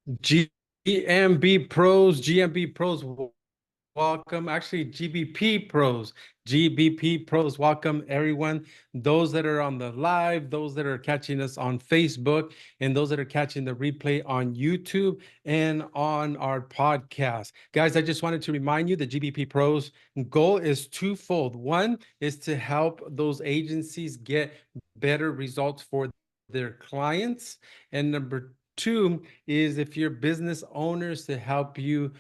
GMB pros, welcome. Actually, GBP pros, GBP pros, welcome everyone. Those that are on the live, those that are catching us on Facebook, and those that are catching the replay on YouTube and on our podcast. Guys, I just wanted to remind you the GBP pros goal is twofold. One is to help those agencies get better results for their clients. And number two is if you're business owners to help you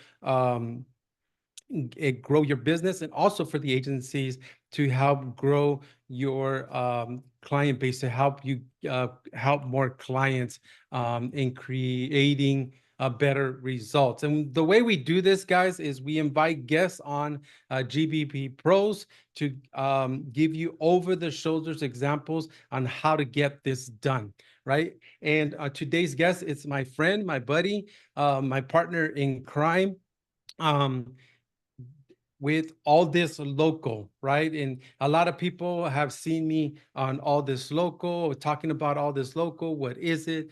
grow your business, and also for the agencies to help grow your client base, to help you help more clients in creating better results. And the way we do this, guys, is we invite guests on GBP Pros to give you over-the-shoulders examples on how to get this done, right? And today's guest, it's my friend, my buddy, my partner in crime, um, with All This Local, right? And a lot of people have seen me on All This Local, talking about All This Local. What is it?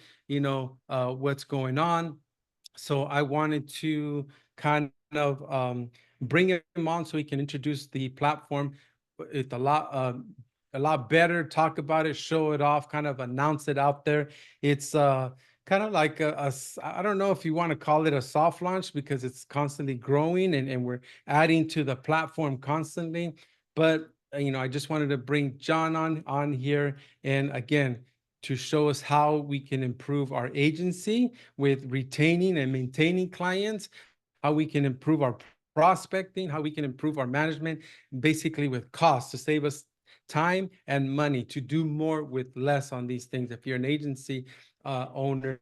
What's going on? So I wanted to kind of bring him on so he can introduce the platform. It's a lot better, talk about it, show it off, kind of announce it out there. It's kind of like I don't know if you want to call it a soft launch, because it's constantly growing, and we're adding to the platform constantly. But I just wanted to bring John on here, and again, to show us how we can improve our agency with retaining and maintaining clients, how we can improve our prospecting, how we can improve our management, basically with costs, to save us time and money, to do more with less on these things. If you're an agency owner,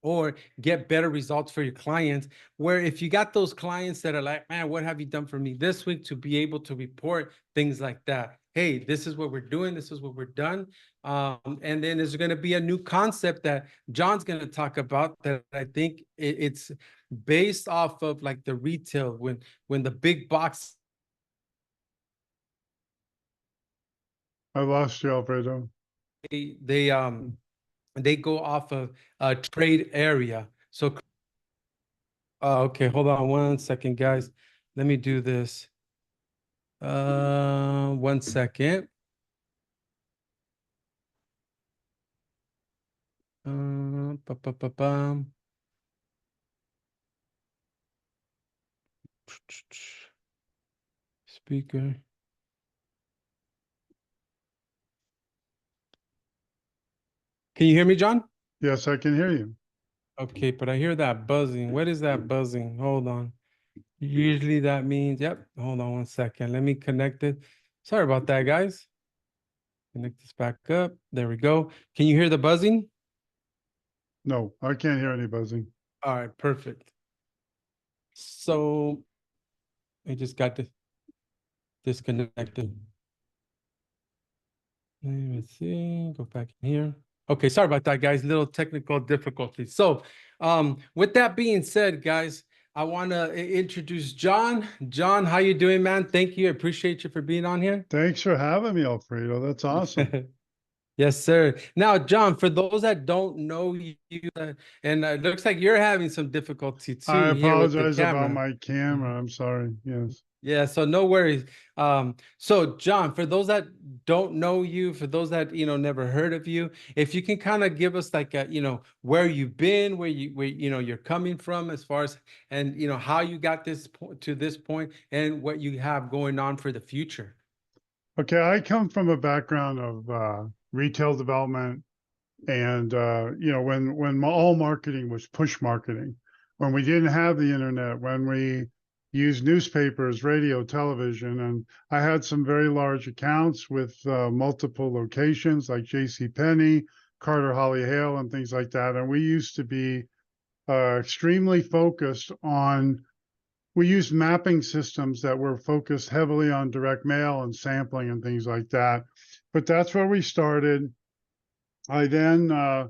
or get better results for your clients, where if you got those clients that are like, man, what have you done for me this week, to be able to report things like that. Hey, this is what we're doing. This is what we're done. And then there's going to be a new concept that John's going to talk about, that I think it's based off of like the retail, when the big box. I lost you, Alfredo. They go off of a trade area. So okay, hold on 1 second, guys. Let me do this. 1 second. Ba-ba-ba-bam. Speaker. Can you hear me, John? Yes, I can hear you. Okay, but I hear that buzzing. What is that buzzing? Hold on. Usually that means, yep. Hold on 1 second. Let me connect it. Sorry about that, guys. Connect this back up. There we go. Can you hear the buzzing? No, I can't hear any buzzing. All right, perfect. So I just got disconnected. Let's see, go back in here. Okay, sorry about that, guys. Little technical difficulties. So with that being said, guys, I want to introduce John. John, how you doing, man? Thank you. I appreciate you for being on here. Thanks for having me, Alfredo. That's awesome. Yes, sir. Now, John, for those that don't know you, and it looks like you're having some difficulty I too here with the apologize about camera. my camera. I'm sorry. Yes. Yeah, so no worries. So John, for those that don't know you, for those that never heard of you, if you can kind of give us like a, where you've been, where you're coming from, as far as, and how you got to this point, and what you have going on for the future. Okay, I come from a background of retail development, and when all marketing was push marketing, when we didn't have the internet, when we used newspapers, radio, television, and I had some very large accounts with multiple locations like J.C. Penney, Carter Holly Hale, and things like that. And we used to be extremely focused on. We used mapping systems that were focused heavily on direct mail and sampling and things like that. But that's where we started. I then uh,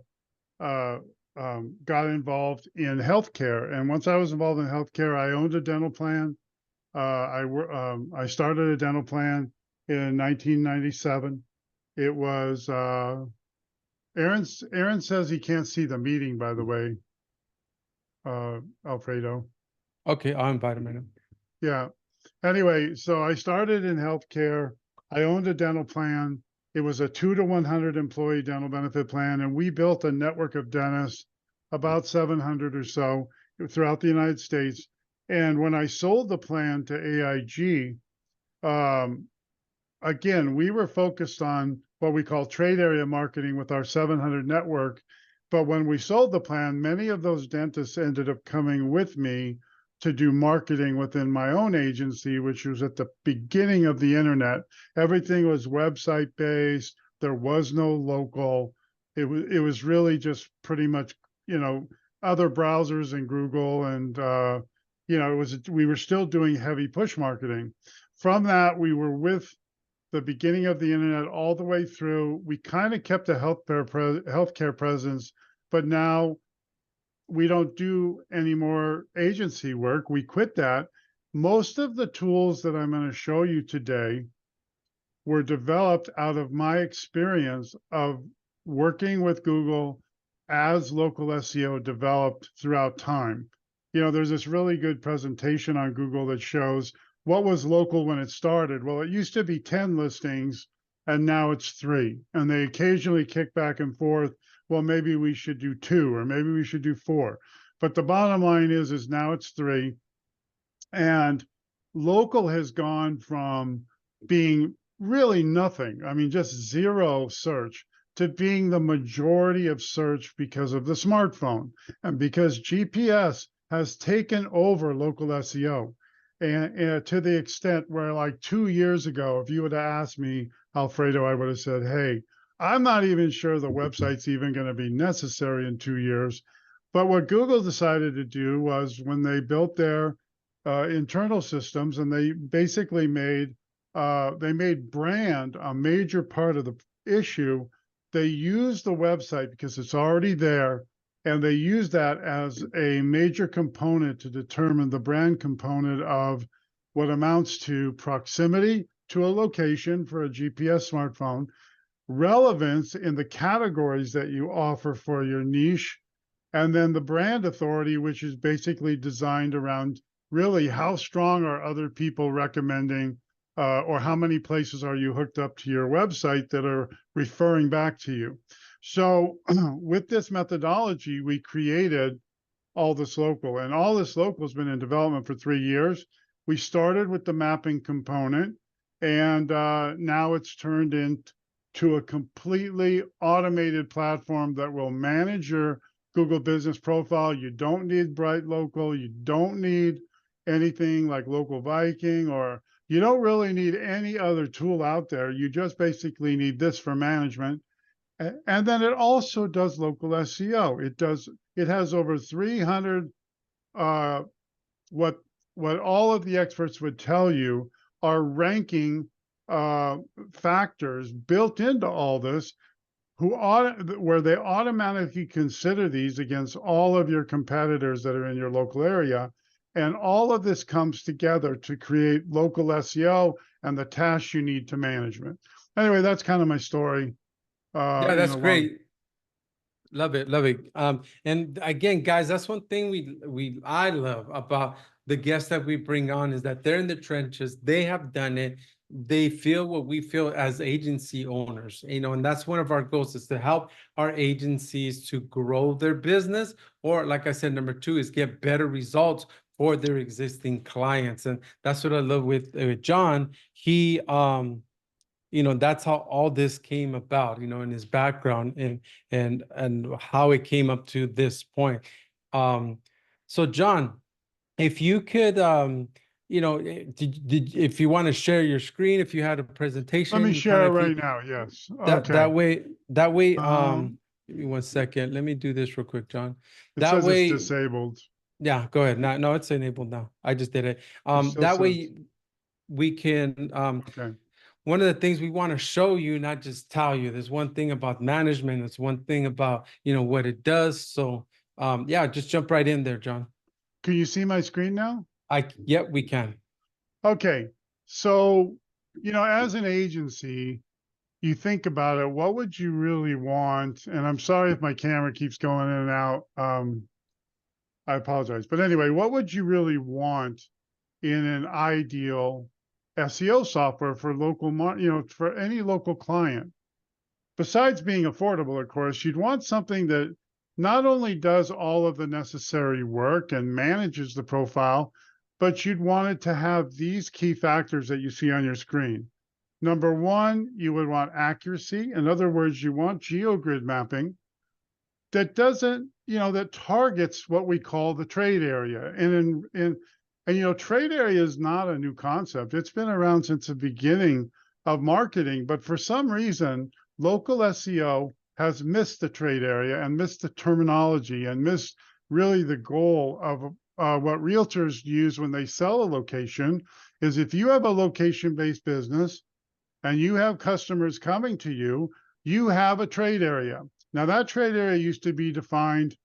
got involved in healthcare. And once I was involved in healthcare, I owned a dental plan. I started a dental plan in 1997. It was Aaron says he can't see the meeting, by the way. Alfredo. Okay, I'll invite him right now. Yeah. Anyway, so I started in healthcare. I owned a dental plan. It was a 2 to 100 employee dental benefit plan, and we built a network of dentists, about 700 or so, throughout the United States. And when I sold the plan to AIG, um, again, we were focused on what we call trade area marketing with our 700 network. But when we sold the plan, many of those dentists ended up coming with me to do marketing within my own agency, which was at the beginning of the internet. Everything was website based. There was no local. It was really just pretty much, other browsers and Google, and we were still doing heavy push marketing. From that, we were with the beginning of the internet all the way through. We kind of kept a healthcare presence, but now we don't do any more agency work. We quit that. Most of the tools that I'm going to show you today were developed out of my experience of working with Google as local SEO developed throughout time. There's this really good presentation on Google that shows what was local when it started. Well, it used to be 10 listings and now it's 3. And they occasionally kick back and forth. Well, maybe we should do 2 or maybe we should do 4. But the bottom line is now it's 3. And local has gone from being really nothing, I mean, just zero search, to being the majority of search because of the smartphone and because GPS has taken over local SEO. And to the extent where, like 2 years ago, if you would have asked me, Alfredo, I would have said, hey, I'm not even sure the website's even going to be necessary in 2 years. But what Google decided to do was when they built their internal systems, and they basically made brand a major part of the issue. They use the website because it's already there, and they use that as a major component to determine the brand component of what amounts to proximity to a location for a GPS smartphone, relevance in the categories that you offer for your niche, and then the brand authority, which is basically designed around really how strong are other people recommending, or how many places are you hooked up to your website that are referring back to you. So with this methodology, we created Aldus Local, and Aldus Local has been in development for 3 years. We started with the mapping component, and now it's turned into a completely automated platform that will manage your Google business profile. You don't need Bright Local. You don't need anything like Local Viking, or you don't really need any other tool out there. You just basically need this for management. And then it also does local SEO. It has over 300, what all of the experts would tell you are ranking factors built into all this, where they automatically consider these against all of your competitors that are in your local area. And all of this comes together to create local SEO and the tasks you need to management. Anyway, that's kind of my story. Yeah, that's great. Love it, love it. And again, guys, that's one thing I love about the guests that we bring on, is that they're in the trenches. They have done it. They feel what we feel as agency owners, and that's one of our goals, is to help our agencies to grow their business, or like I said, number 2 is get better results for their existing clients. And that's what I love with John. He that's how all this came about, in his background, and how it came up to this point. So John, if you could, if you want to share your screen, if you had a Let me presentation, kind share of right now. Yes. that Okay. that way, Um, give me 1 second. Let me do this real quick, John. it That says it's way, disabled. yeah, go ahead. No, it's enabled now. I just did it. It still That says, way we can, okay. one of the things we want to show you, not just tell you. There's one thing about management. It's one thing about, what it does. So, yeah, just jump right in there, John. Can you see my screen now? Yep, we can. Okay. So, as an agency, you think about it, what would you really want? And I'm sorry if my camera keeps going in and out. I apologize. But anyway, what would you really want in an ideal SEO software for local, for any local client? Besides being affordable, of course, you'd want something that not only does all of the necessary work and manages the profile, but you'd want it to have these key factors that you see on your screen. Number one, you would want accuracy. In other words, you want geogrid mapping that doesn't, that targets what we call the trade area. And trade area is not a new concept. It's been around since the beginning of marketing, but for some reason, local SEO has missed the trade area and missed the terminology and missed really the goal of what realtors use when they sell a location is if you have a location-based business and you have customers coming to you, you have a trade area. Now, that trade area used to be defined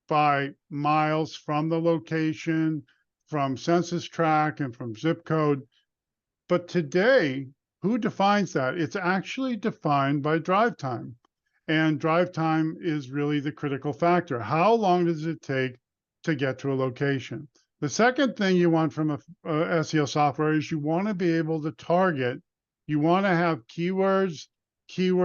by miles from the location, from census tract, and from zip code. But today, who defines that? It's actually defined by drive time. And drive time is really the critical factor. How long does it take to get to a location? The second thing you want from a SEO software is you want to be able to target. You want to have keywords, you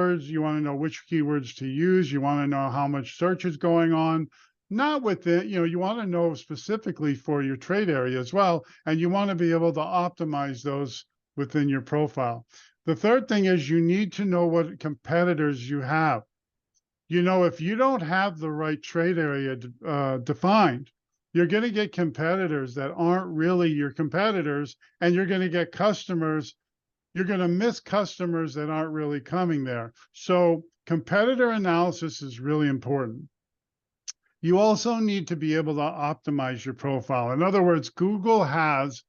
want to know which keywords to use. You want to know how much search is going on. Not within, you want to know specifically for your trade area as well. And you want to be able to optimize those within your profile. The third thing is you need to know what competitors you have. If you don't have the right trade area defined, you're going to get competitors that aren't really your competitors, and you're going to get customers. You're going to miss customers that aren't really coming there. So competitor analysis is really important. You also need to be able to optimize your profile. In other words, Google has,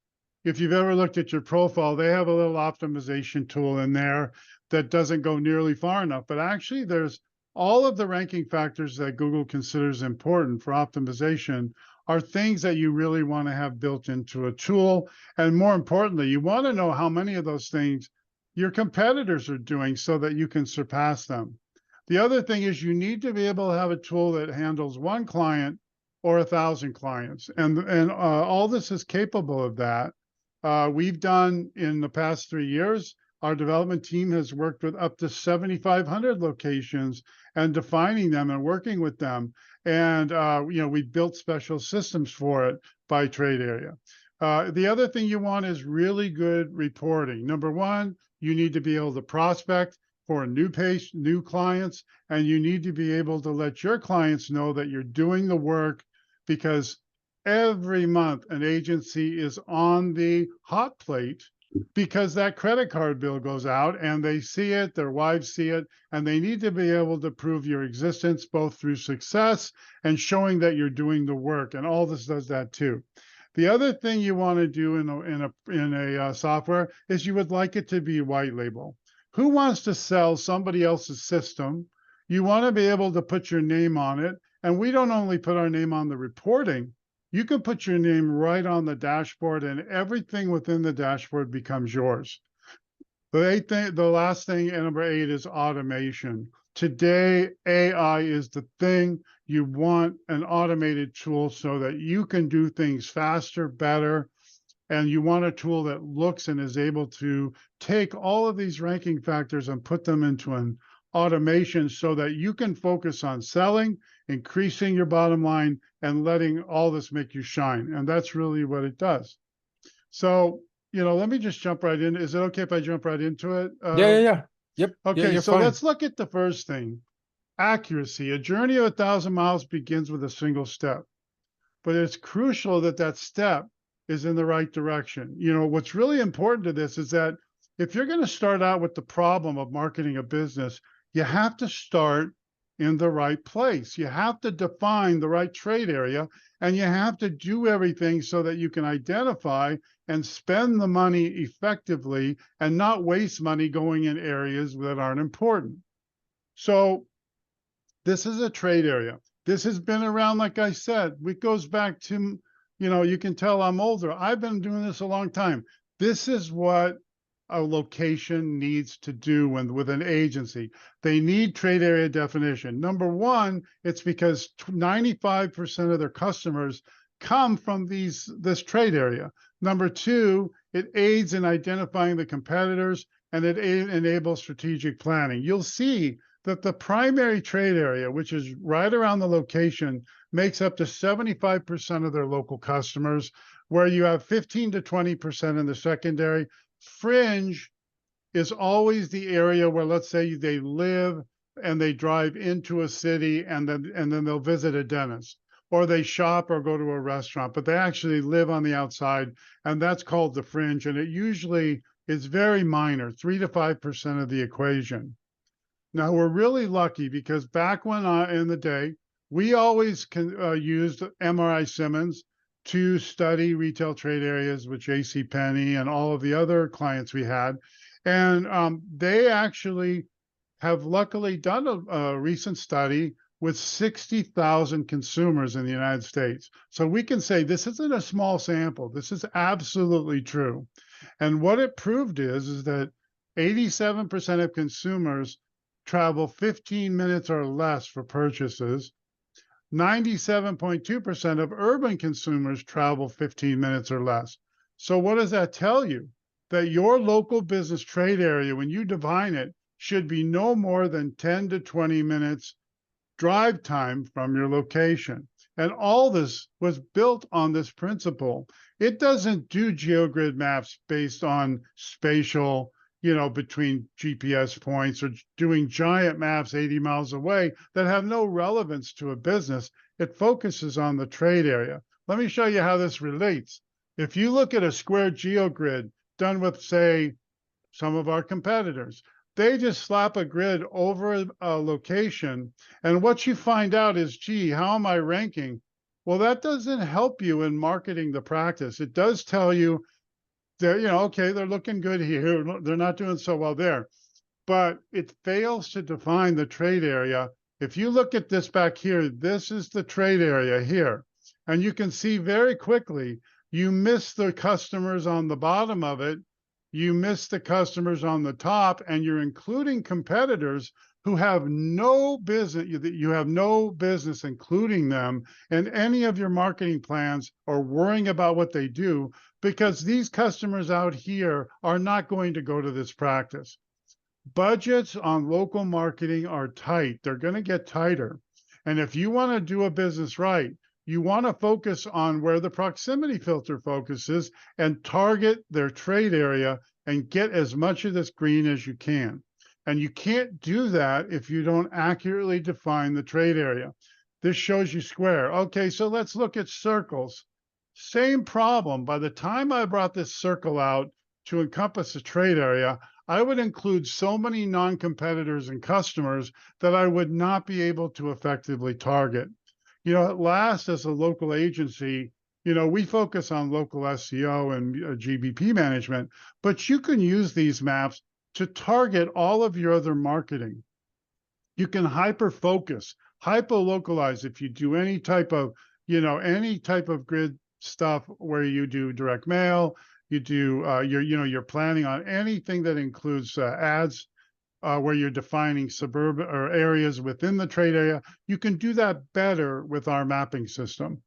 if you've ever looked at your profile, they have a little optimization tool in there that doesn't go nearly far enough. But actually, there's all of the ranking factors that Google considers important for optimization are things that you really want to have built into a tool. And more importantly, you want to know how many of those things your competitors are doing so that you can surpass them. The other thing is you need to be able to have a tool that handles one client or 1,000 clients. And all this is capable of that. We've done in the past 3 years, our development team has worked with up to 7,500 locations and defining them and working with them. And, we built special systems for it by trade area. The other thing you want is really good reporting. Number one, you need to be able to prospect for new clients, and you need to be able to let your clients know that you're doing the work, because every month an agency is on the hot plate because that credit card bill goes out and they see it, their wives see it, and they need to be able to prove your existence both through success and showing that you're doing the work. And all this does that too. The other thing you want to do in a software is you would like it to be white label. Who wants to sell somebody else's system? You want to be able to put your name on it. And we don't only put our name on the reporting, you can put your name right on the dashboard, and everything within the dashboard becomes yours. The last thing, and number 8, is automation. Today, AI is the thing. You want an automated tool so that you can do things faster, better, and you want a tool that looks and is able to take all of these ranking factors and put them into an automation so that you can focus on selling, increasing your bottom line, and letting all this make you shine. And that's really what it does. So, let me just jump right in. Is it okay if I jump right into it? Yeah. Yep. Okay, You're so fine. let's look at the first thing. Accuracy. A journey of 1,000 miles begins with a single step, but it's crucial that that step is in the right direction. What's really important to this is that if you're going to start out with the problem of marketing a business, you have to start in the right place. You have to define the right trade area, and you have to do everything so that you can identify and spend the money effectively and not waste money going in areas that aren't important. So this is a trade area. This has been around, like I said, it goes back to, you can tell I'm older. I've been doing this a long time. This is what a location needs to do with an agency. They need trade area definition. Number one, it's because 95% of their customers come from this trade area. Number two, it aids in identifying the competitors and it enables strategic planning. You'll see that the primary trade area, which is right around the location, makes up to 75% of their local customers, where you have 15 to 20% in the secondary. Fringe is always the area where, let's say, they live and they drive into a city and then they'll visit a dentist, or they shop or go to a restaurant, but they actually live on the outside, and that's called the fringe. And it usually is very minor, 3 to 5% of the equation. Now, we're really lucky because back when in the day, we always used MRI Simmons to study retail trade areas with J.C. Penney and all of the other clients we had. And they actually have luckily done a recent study with 60,000 consumers in the United States. So we can say this isn't a small sample. This is absolutely true. And what it proved is that 87% of consumers travel 15 minutes or less for purchases. 97.2% of urban consumers travel 15 minutes or less. So what does that tell you? That your local business trade area, when you define it, should be no more than 10 to 20 minutes drive time from your location. And all this was built on this principle. It doesn't do GeoGrid maps based on spatial, between GPS points, or doing giant maps 80 miles away that have no relevance to a business. It focuses on the trade area. Let me show you how this relates. If you look at a square GeoGrid done with, say, some of our competitors, they just slap a grid over a location, and what you find out is, gee, how am I ranking? Well, that doesn't help you in marketing the practice. It does tell you they're, okay, they're looking good here. They're not doing so well there. But it fails to define the trade area. If you look at this back here, this is the trade area here. And you can see very quickly, you miss the customers on the bottom of it. You miss the customers on the top, and you're including competitors who have no business, you have no business including them in any of your marketing plans or worrying about what they do, because these customers out here are not going to go to this practice. Budgets on local marketing are tight. They're going to get tighter. And if you want to do a business right, you want to focus on where the proximity filter focuses and target their trade area and get as much of this green as you can. And you can't do that if you don't accurately define the trade area. This shows you square. Okay, so let's look at circles. Same problem. By the time I brought this circle out to encompass a trade area, I would include so many non-competitors and customers that I would not be able to effectively target. At last, as a local agency, we focus on local SEO and GBP management, but you can use these maps to target all of your other marketing. You can hyper-focus, hyper-localize if you do any type of grid stuff where you do direct mail, you do you're planning on anything that includes ads where you're defining suburban or areas within the trade area. You can do that better with our mapping system.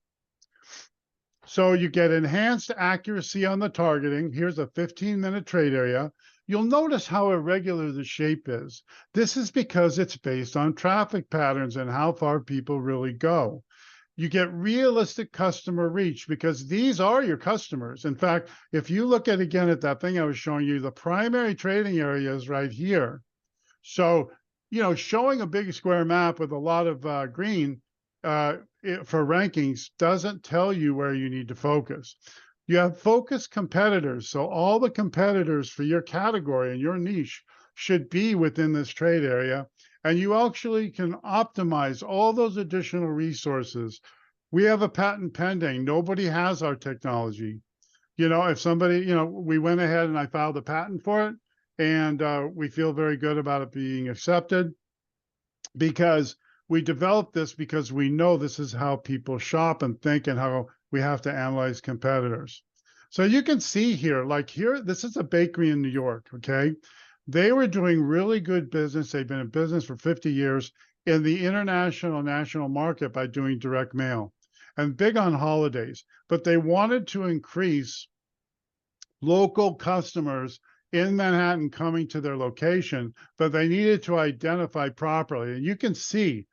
So you get enhanced accuracy on the targeting. Here's a 15-minute trade area. You'll notice how irregular the shape is. This is because it's based on traffic patterns and how far people really go. You get realistic customer reach because these are your customers. In fact, if you look at, again, at that thing I was showing you, the primary trading area is right here. So, showing a big square map with a lot of green for rankings doesn't tell you where you need to focus. You have focused competitors. So all the competitors for your category and your niche should be within this trade area. And you actually can optimize all those additional resources. We have a patent pending. Nobody has our technology. If somebody, we went ahead and I filed a patent for it, and we feel very good about it being accepted because we developed this because we know this is how people shop and think and how we have to analyze competitors. So you can see here, like here, this is a bakery in New York, okay? They were doing really good business. They've been in business for 50 years in the international national market by doing direct mail and big on holidays. But they wanted to increase local customers in Manhattan coming to their location, but they needed to identify properly. And you can see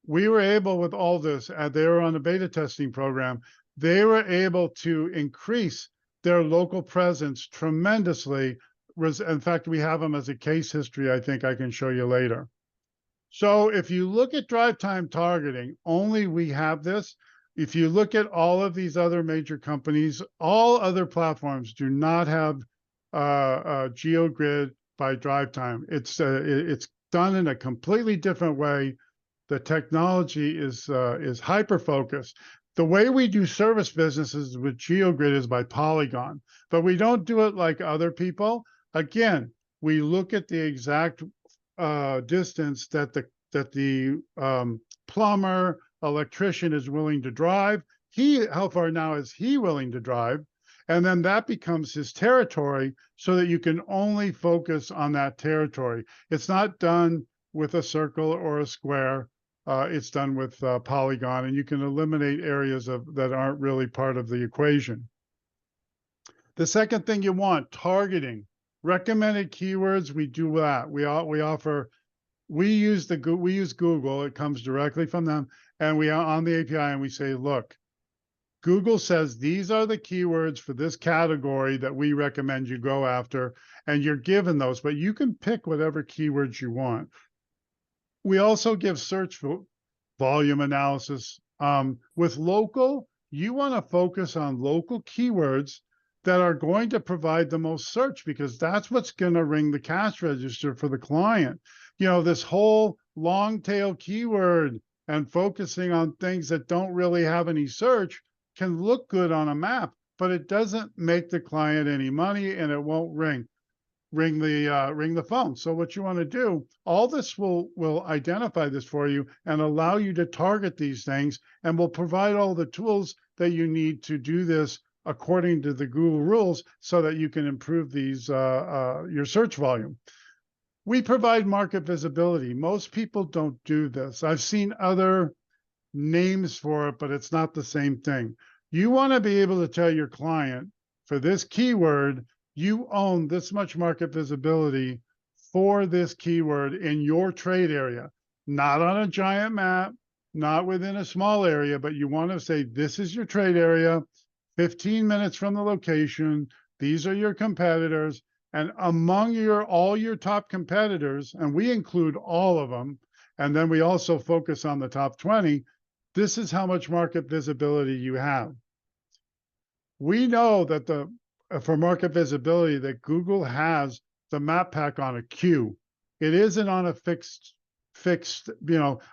we were able with all this, they were on the beta testing program, they were able to increase their local presence tremendously. In fact, we have them as a case history, I think I can show you later. So if you look at drive time targeting, only we have this. If you look at all of these other major companies, all other platforms do not have GeoGrid by drive time. It's done in a completely different way. The technology is hyper focused. The way we do service businesses with GeoGrid is by polygon, but we don't do it like other people. Again, we look at the exact distance that the plumber, electrician is willing to drive. How far now is he willing to drive? And then that becomes his territory so that you can only focus on that territory. It's not done with a circle or a square. It's done with polygon, and you can eliminate areas that aren't really part of the equation. The second thing you want, targeting. Recommended keywords, we do that. We use Google, it comes directly from them, and we are on the API and we say, look, Google says these are the keywords for this category that we recommend you go after, and you're given those, but you can pick whatever keywords you want. We also give search volume analysis. With local, you want to focus on local keywords that are going to provide the most search, because that's what's going to ring the cash register for the client. You know, this whole long tail keyword and focusing on things that don't really have any search can look good on a map, but it doesn't make the client any money, and it won't ring the phone. So what you want to do, all this will identify this for you and allow you to target these things, and will provide all the tools that you need to do this according to the Google rules, so that you can improve these your search volume. We provide market visibility. Most people don't do this. I've seen other names for it, but it's not the same thing. You want to be able to tell your client, for this keyword, you own this much market visibility for this keyword in your trade area, not on a giant map, not within a small area, but you want to say, this is your trade area, 15 minutes from the location. These are your competitors. And among all your top competitors, and we include all of them, and then we also focus on the top 20, this is how much market visibility you have. We know that for market visibility, that Google has the map pack on a queue. It isn't on a fixed,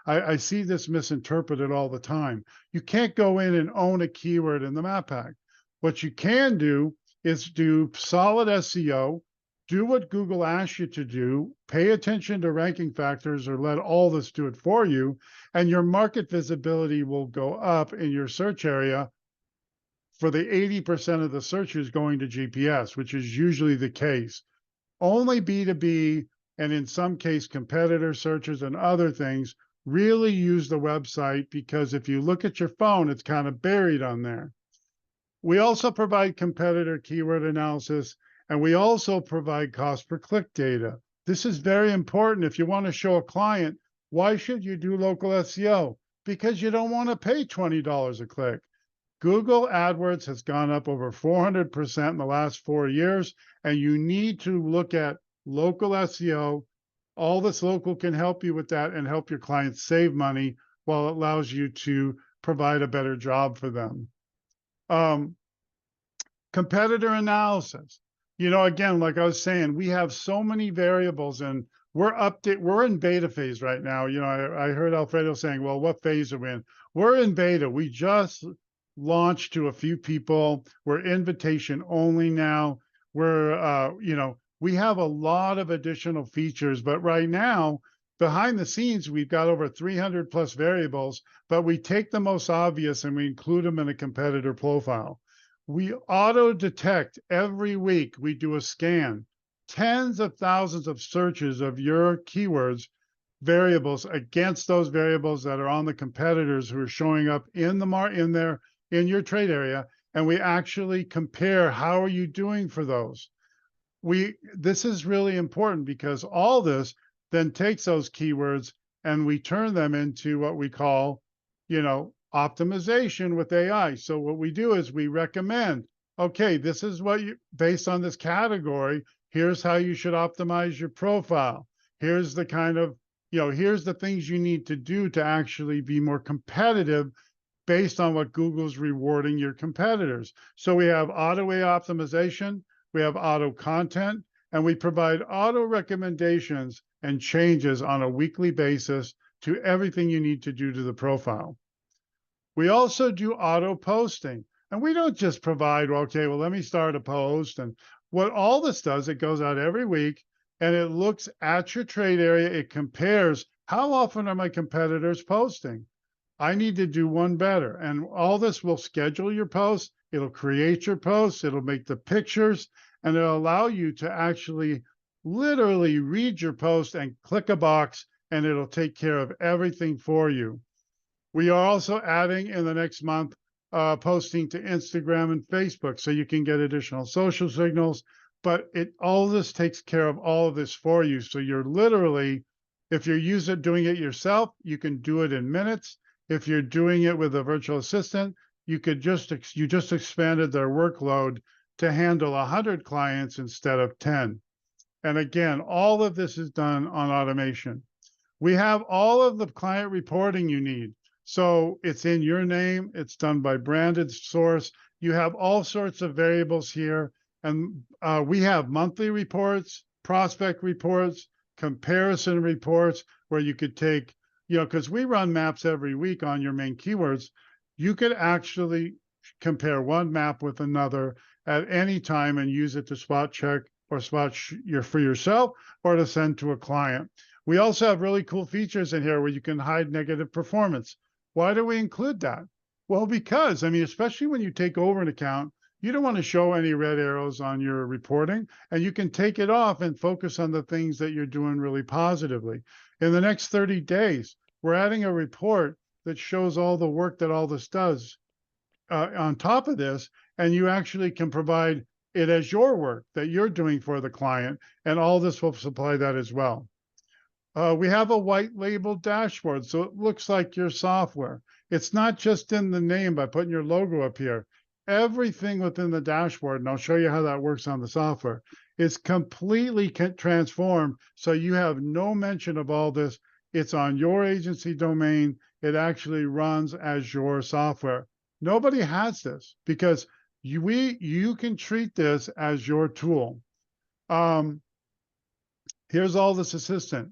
I see this misinterpreted all the time. You can't go in and own a keyword in the map pack. What you can do is do solid SEO, do what Google asks you to do, pay attention to ranking factors, or let Aldus do it for you, and your market visibility will go up in your search area for the 80% of the searches going to GPS, which is usually the case. Only B2B, and in some case competitor searches and other things, really use the website, because if you look at your phone, it's kind of buried on there. We also provide competitor keyword analysis, and we also provide cost per click data. This is very important. If you want to show a client, why should you do local SEO? Because you don't want to pay $20 a click. Google AdWords has gone up over 400% in the last 4 years, and you need to look at local SEO. All this local can help you with that and help your clients save money, while it allows you to provide a better job for them. Competitor analysis. You know, again, like I was saying, we have so many variables, and we're in beta phase right now. You know, I heard Alfredo saying, well, what phase are we in? We're in beta. We just launched to a few people. We're invitation only now. We have a lot of additional features, but right now, behind the scenes, we've got over 300 plus variables, but we take the most obvious and we include them in a competitor profile. We auto detect every week. We do a scan, tens of thousands of searches of your keywords, variables against those variables that are on the competitors who are showing up in in your trade area. And we actually compare, how are you doing for those? This is really important because all this then takes those keywords and we turn them into what we call, optimization with AI. So what we do is we recommend, okay, this is what you, based on this category, here's how you should optimize your profile. Here's the kind of, here's the things you need to do to actually be more competitive based on what Google's rewarding your competitors. So we have auto optimization, we have auto content, and we provide auto recommendations and changes on a weekly basis to everything you need to do to the profile. We also do auto posting, and we don't just provide, okay, well, let me start a post. And what all this does, it goes out every week and it looks at your trade area. It compares, how often are my competitors posting? I need to do one better. And all this will schedule your posts. It'll create your posts. It'll make the pictures, and it'll allow you to actually literally read your post and click a box, and it'll take care of everything for you. We are also adding in the next month posting to Instagram and Facebook, so you can get additional social signals. But all this takes care of all of this for you. So you're literally, if you're doing it yourself, you can do it in minutes. If you're doing it with a virtual assistant, you just expanded their workload to handle 100 clients instead of 10. And again, all of this is done on automation. We have all of the client reporting you need. So it's in your name. It's done by branded source. You have all sorts of variables here. And we have monthly reports, prospect reports, comparison reports, where you could take, because we run maps every week on your main keywords. You could actually compare one map with another at any time and use it to spot check or for yourself or to send to a client. We also have really cool features in here where you can hide negative performance. Why do we include that? Well, because, especially when you take over an account, you don't want to show any red arrows on your reporting, and you can take it off and focus on the things that you're doing really positively. In the next 30 days, we're adding a report that shows all the work that Aldus does on top of this, and you actually can provide it as your work that you're doing for the client, and all this will supply that as well. We have a white label dashboard, so it looks like your software. It's not just in the name by putting your logo up here. Everything within the dashboard, and I'll show you how that works on the software, is completely transformed. So you have no mention of all this. It's on your agency domain. It actually runs as your software. Nobody has this because you can treat this as your tool. Here's Aldus Assistant.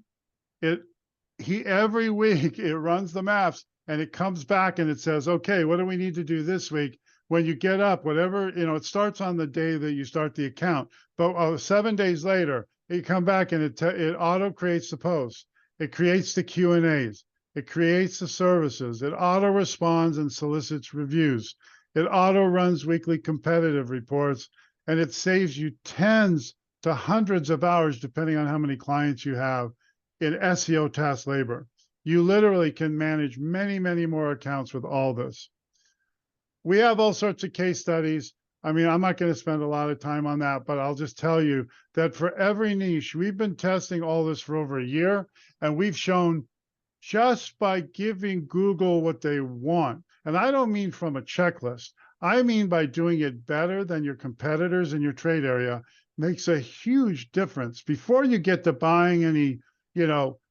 Every week it runs the maps and it comes back and it says, okay, what do we need to do this week? When you get up, whatever, it starts on the day that you start the account, but 7 days later, you come back and it auto creates the post. It creates the Q&As. It creates the services. It auto responds and solicits reviews. It auto runs weekly competitive reports, and it saves you tens to hundreds of hours, depending on how many clients you have, in SEO task labor. You literally can manage many, many more accounts with all this. We have all sorts of case studies. I'm not going to spend a lot of time on that, but I'll just tell you that for every niche, we've been testing all this for over a year, and we've shown just by giving Google what they want. And I don't mean from a checklist. I mean by doing it better than your competitors in your trade area makes a huge difference. Before you get to buying any,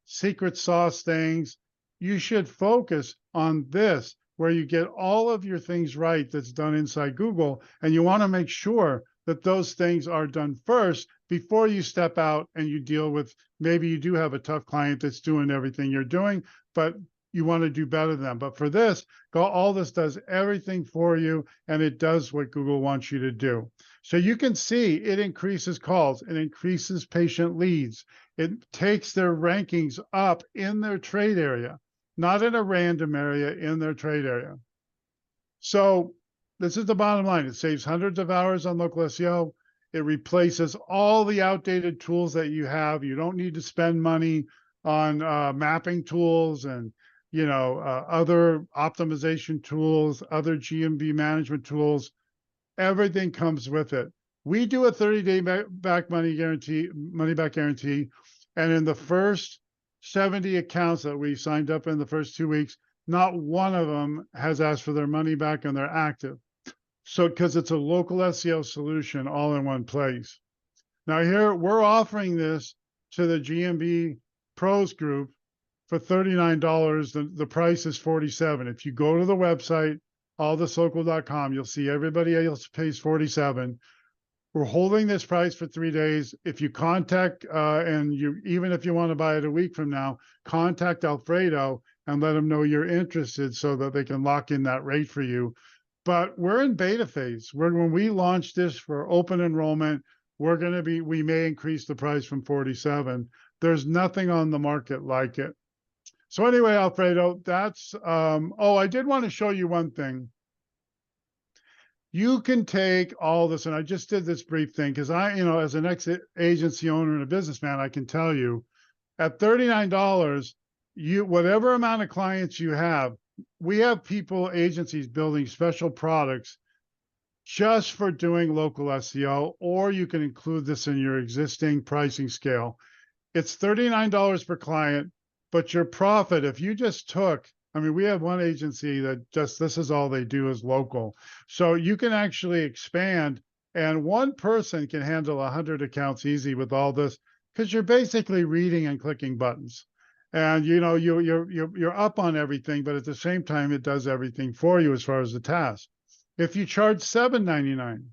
secret sauce things, you should focus on this, where you get all of your things right that's done inside Google. And you want to make sure that those things are done first before you step out and you deal with, maybe you do have a tough client that's doing everything you're doing, but you want to do better than them. But for this, Aldus does everything for you, and it does what Google wants you to do. So you can see it increases calls, it increases patient leads. It takes their rankings up in their trade area, not in a random area, in their trade area. So this is the bottom line. It saves hundreds of hours on local SEO. It replaces all the outdated tools that you have. You don't need to spend money on mapping tools and other optimization tools, other GMB management tools. Everything comes with it. We do a 30-day back money back guarantee, and in the first 70 accounts that we signed up in the first 2 weeks, not one of them has asked for their money back and they're active. So, because it's a local SEO solution all in one place. Now, here we're offering this to the GMB Pros group for $39. The price is $47. If you go to the website, alduslocal.com, you'll see everybody else pays $47. We're holding this price for 3 days. If you contact, even if you want to buy it a week from now, contact Alfredo and let them know you're interested so that they can lock in that rate for you. But we're in beta phase. When we launch this for open enrollment, we may increase the price from 47. There's nothing on the market like it. So anyway, Alfredo, that's, I did want to show you one thing. You can take all this, and I just did this brief thing because as an ex-agency owner and a businessman, I can tell you at $39, whatever amount of clients you have, we have agencies building special products just for doing local SEO, or you can include this in your existing pricing scale. It's $39 per client, but your profit, if you just took, we have one agency that this is all they do is local. So you can actually expand, and one person can handle 100 accounts easy with all this because you're basically reading and clicking buttons. And you're up on everything, but at the same time, it does everything for you as far as the task. If you charge $7.99,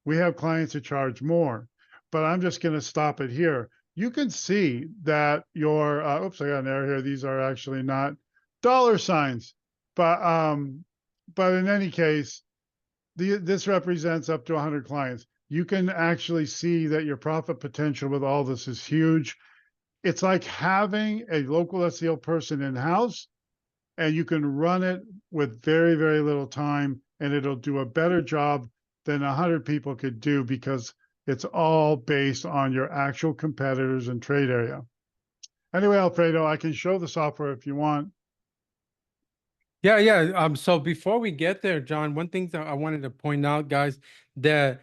we have clients who charge more, but I'm just going to stop it here. You can see that your I got an error here. These are actually not dollar signs, but in any case, this represents up to 100 clients. You can actually see that your profit potential with all this is huge. It's like having a local SEO person in-house, and you can run it with very, very little time, and it'll do a better job than 100 people could do because it's all based on your actual competitors and trade area. Anyway, Alfredo, I can show the software if you want. Yeah. So before we get there, John, one thing that I wanted to point out, guys, that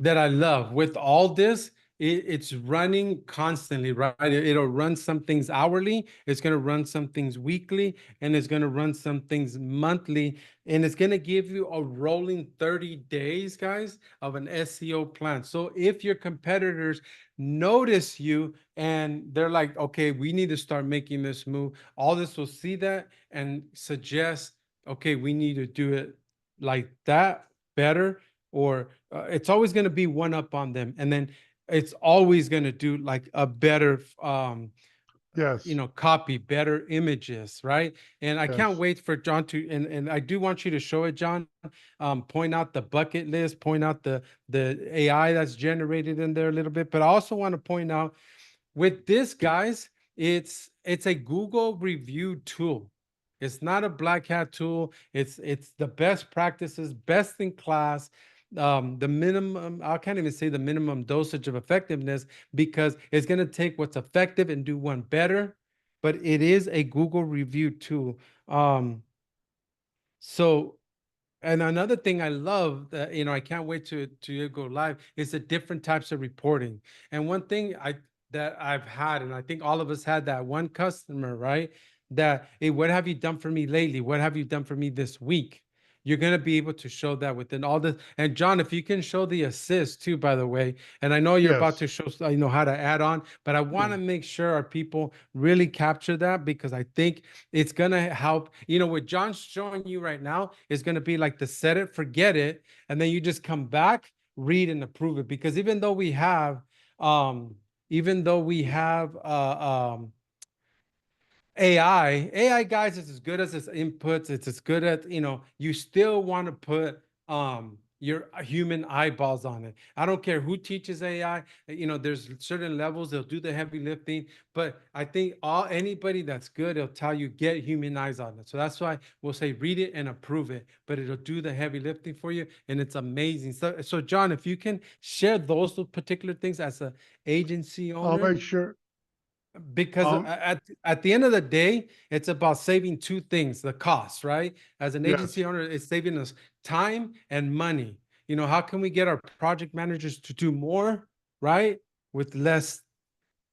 I love with all this, it's running constantly, right? It'll run some things hourly, it's going to run some things weekly, and it's going to run some things monthly, and it's going to give you a rolling 30 days, guys, of an SEO plan. So if your competitors notice you and they're like, okay, we need to start making this move, Aldus will see that and suggest, okay, we need to do it like that better, or it's always going to be one up on them, and then it's always going to do like a better Yes. copy, better images, right? And I can't Yes. wait for John to, and I do want you to show it, John. Point out the bucket list, point out the AI that's generated in there a little bit, but I also want to point out with this, guys, it's a Google review tool. It's not a black hat tool. It's the best practices, best in class. The minimum, I can't even say the minimum dosage of effectiveness because it's going to take what's effective and do one better. But it is a Google review tool. So, and another thing I love that, I can't wait to go live is the different types of reporting. And one thing that I've had, and I think all of us had that one customer, right? That, hey, what have you done for me lately? What have you done for me this week? You're going to be able to show that within all this. And John, if you can show the assist too, by the way, and I know you're about Yes. to show, how to add on, but I want to make sure our people really capture that because I think it's going to help. What John's showing you right now is going to be like the set it, forget it, and then you just come back, read and approve it. Because even though we have, um, AI, guys, is as good as its inputs. It's as good at, you still want to put your human eyeballs on it. I don't care who teaches AI. There's certain levels, they'll do the heavy lifting, but I think anybody that's good, it'll tell you get human eyes on it. So that's why we'll say read it and approve it, but it'll do the heavy lifting for you, and it's amazing. So John, if you can share those particular things as a agency I'll owner, make sure. because Um, at the end of the day, it's about saving two things: the cost, right? As an yes. agency owner, it's saving us time and money. How can we get our project managers to do more, right, with less,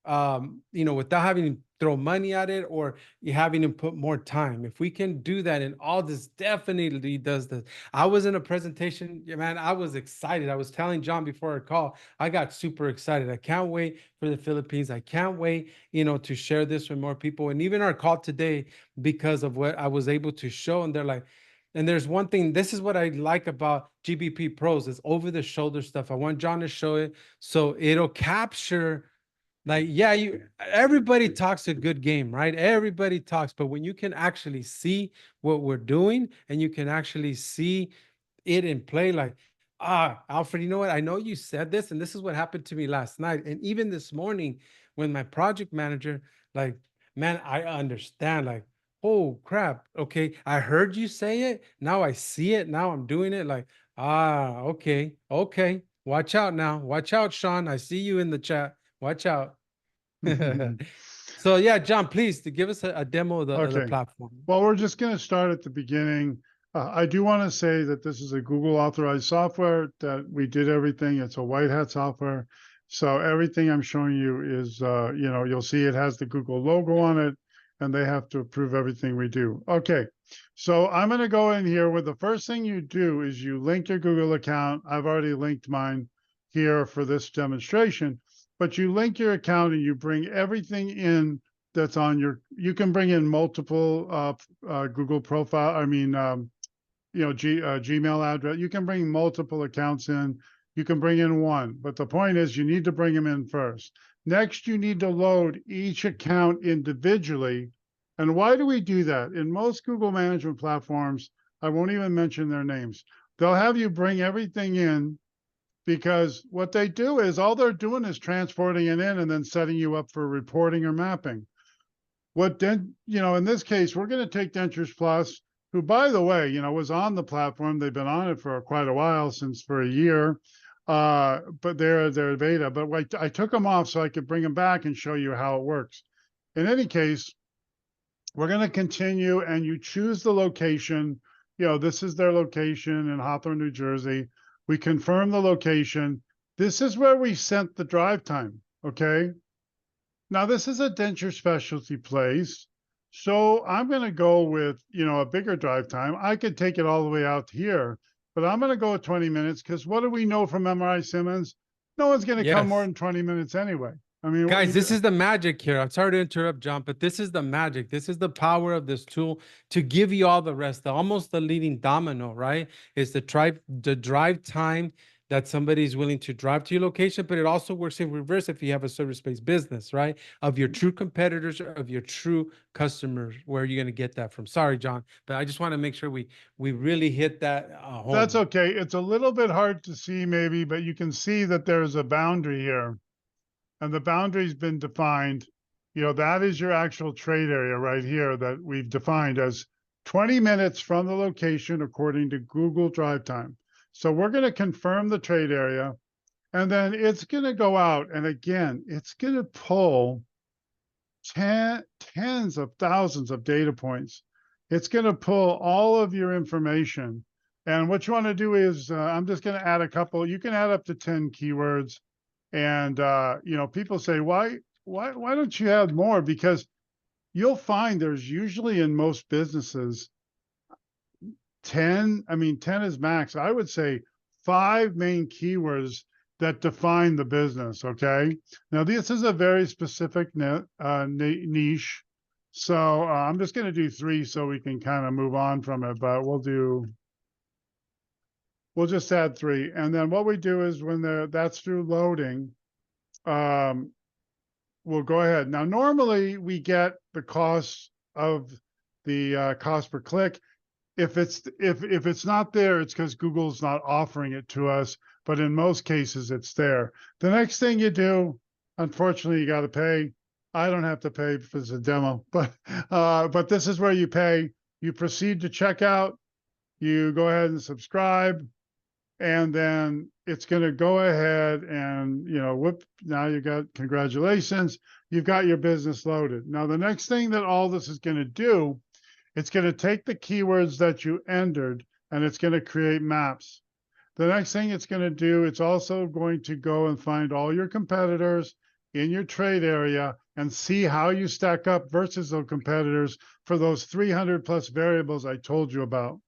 without having to throw money at it, or you having to put more time? If we can do that, and all this definitely does this. I was in a presentation, yeah, man, I was excited. I was telling John before our call, I got super excited. I can't wait for the Philippines. I can't wait, to share this with more people. And even our call today, because of what I was able to show, and they're like, and there's one thing, this is what I like about GBP Pros, is over the shoulder stuff. I want John to show it so it'll capture, like, yeah, everybody talks a good game, right? Everybody talks, but when you can actually see what we're doing, and you can actually see it in play, like, Alfred, you know what? I know you said this, and this is what happened to me last night. And even this morning, when my project manager, like, man, I understand, like, oh crap. Okay, I heard you say it. Now I see it. Now I'm doing it. Like, okay, okay. Watch out now. Watch out, Sean. I see you in the chat. Watch out. So yeah, John, please to give us a demo of the Okay. platform. Well, we're just going to start at the beginning. I do want to say that this is a Google authorized software, that we did everything. It's a white hat software. So everything I'm showing you is, you'll see it has the Google logo on it, and they have to approve everything we do. Okay. So I'm going to go in here where the first thing you do is you link your Google account. I've already linked mine here for this demonstration, but you link your account and you bring everything in that's on you can bring in multiple Google profile. I mean, Gmail address. You can bring multiple accounts in. You can bring in one, but the point is you need to bring them in first. Next, you need to load each account individually. And why do we do that? In most Google management platforms, I won't even mention their names. They'll have you bring everything in, because what they do is all they're doing is transporting it in and then setting you up for reporting or mapping. What then, in this case, we're going to take Dentures Plus, who, by the way, was on the platform. They've been on it for quite a while, since for a year, but they're beta. But I took them off so I could bring them back and show you how it works. In any case, we're going to continue, and you choose the location. This is their location in Hawthorne, New Jersey. We confirm the location. This is where we sent the drive time. Okay. Now, this is a denture specialty place. So I'm going to go with, a bigger drive time. I could take it all the way out here, but I'm going to go with 20 minutes, because what do we know from MRI Simmons? No one's going to come more Yes. than 20 minutes anyway. I mean, Guys, this is the magic here. I'm sorry to interrupt, John, but this is the magic. This is the power of this tool to give you all the rest. Almost the leading domino, right? Is the drive time that somebody's willing to drive to your location, but it also works in reverse if you have a service-based business, right? Of your true competitors, or of your true customers, where are you going to get that from? Sorry, John, but I just want to make sure we really hit that that's home. okay. It's a little bit hard to see maybe, but you can see that there's a boundary here, and the boundary's been defined. That is your actual trade area right here that we've defined as 20 minutes from the location according to Google Drive Time. So we're going to confirm the trade area, and then it's going to go out. And again, it's going to pull tens of thousands of data points. It's going to pull all of your information. And what you want to do is, I'm just going to add a couple. You can add up to 10 keywords. And people say, why don't you add more? Because you'll find there's usually, in most businesses, 10, I mean, 10 is max. I would say 5 main keywords that define the business. Okay. Now, this is a very specific niche. So I'm just going to do 3 so we can kind of move on from it, but we'll just add 3. And then what we do is when that's through loading, um, we'll go ahead. Now, normally we get the cost of the cost per click. if it's not there, it's because Google's not offering it to us. But in most cases, it's there. The next thing you do, unfortunately, you got to pay. I don't have to pay if it's a demo, but this is where you pay. You proceed to checkout. You go ahead and subscribe, and then it's going to go ahead and, whoop, now you got, congratulations, you've got your business loaded. Now, the next thing that all this is going to do, it's going to take the keywords that you entered and it's going to create maps. The next thing it's going to do, it's also going to go and find all your competitors in your trade area and see how you stack up versus those competitors for those 300 plus variables I told you about.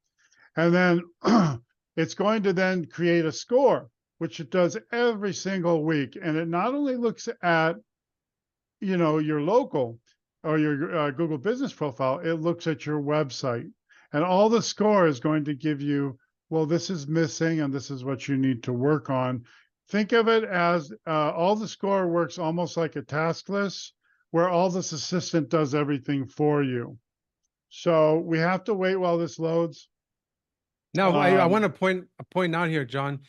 And then it's going to then create a score, which it does every single week. And it not only looks at, your local or your Google business profile, it looks at your website. And all the score is going to give you, well, this is missing and this is what you need to work on. Think of it as all the score works almost like a task list where all this assistant does everything for you. So we have to wait while this loads. Now, I want to point out here, John,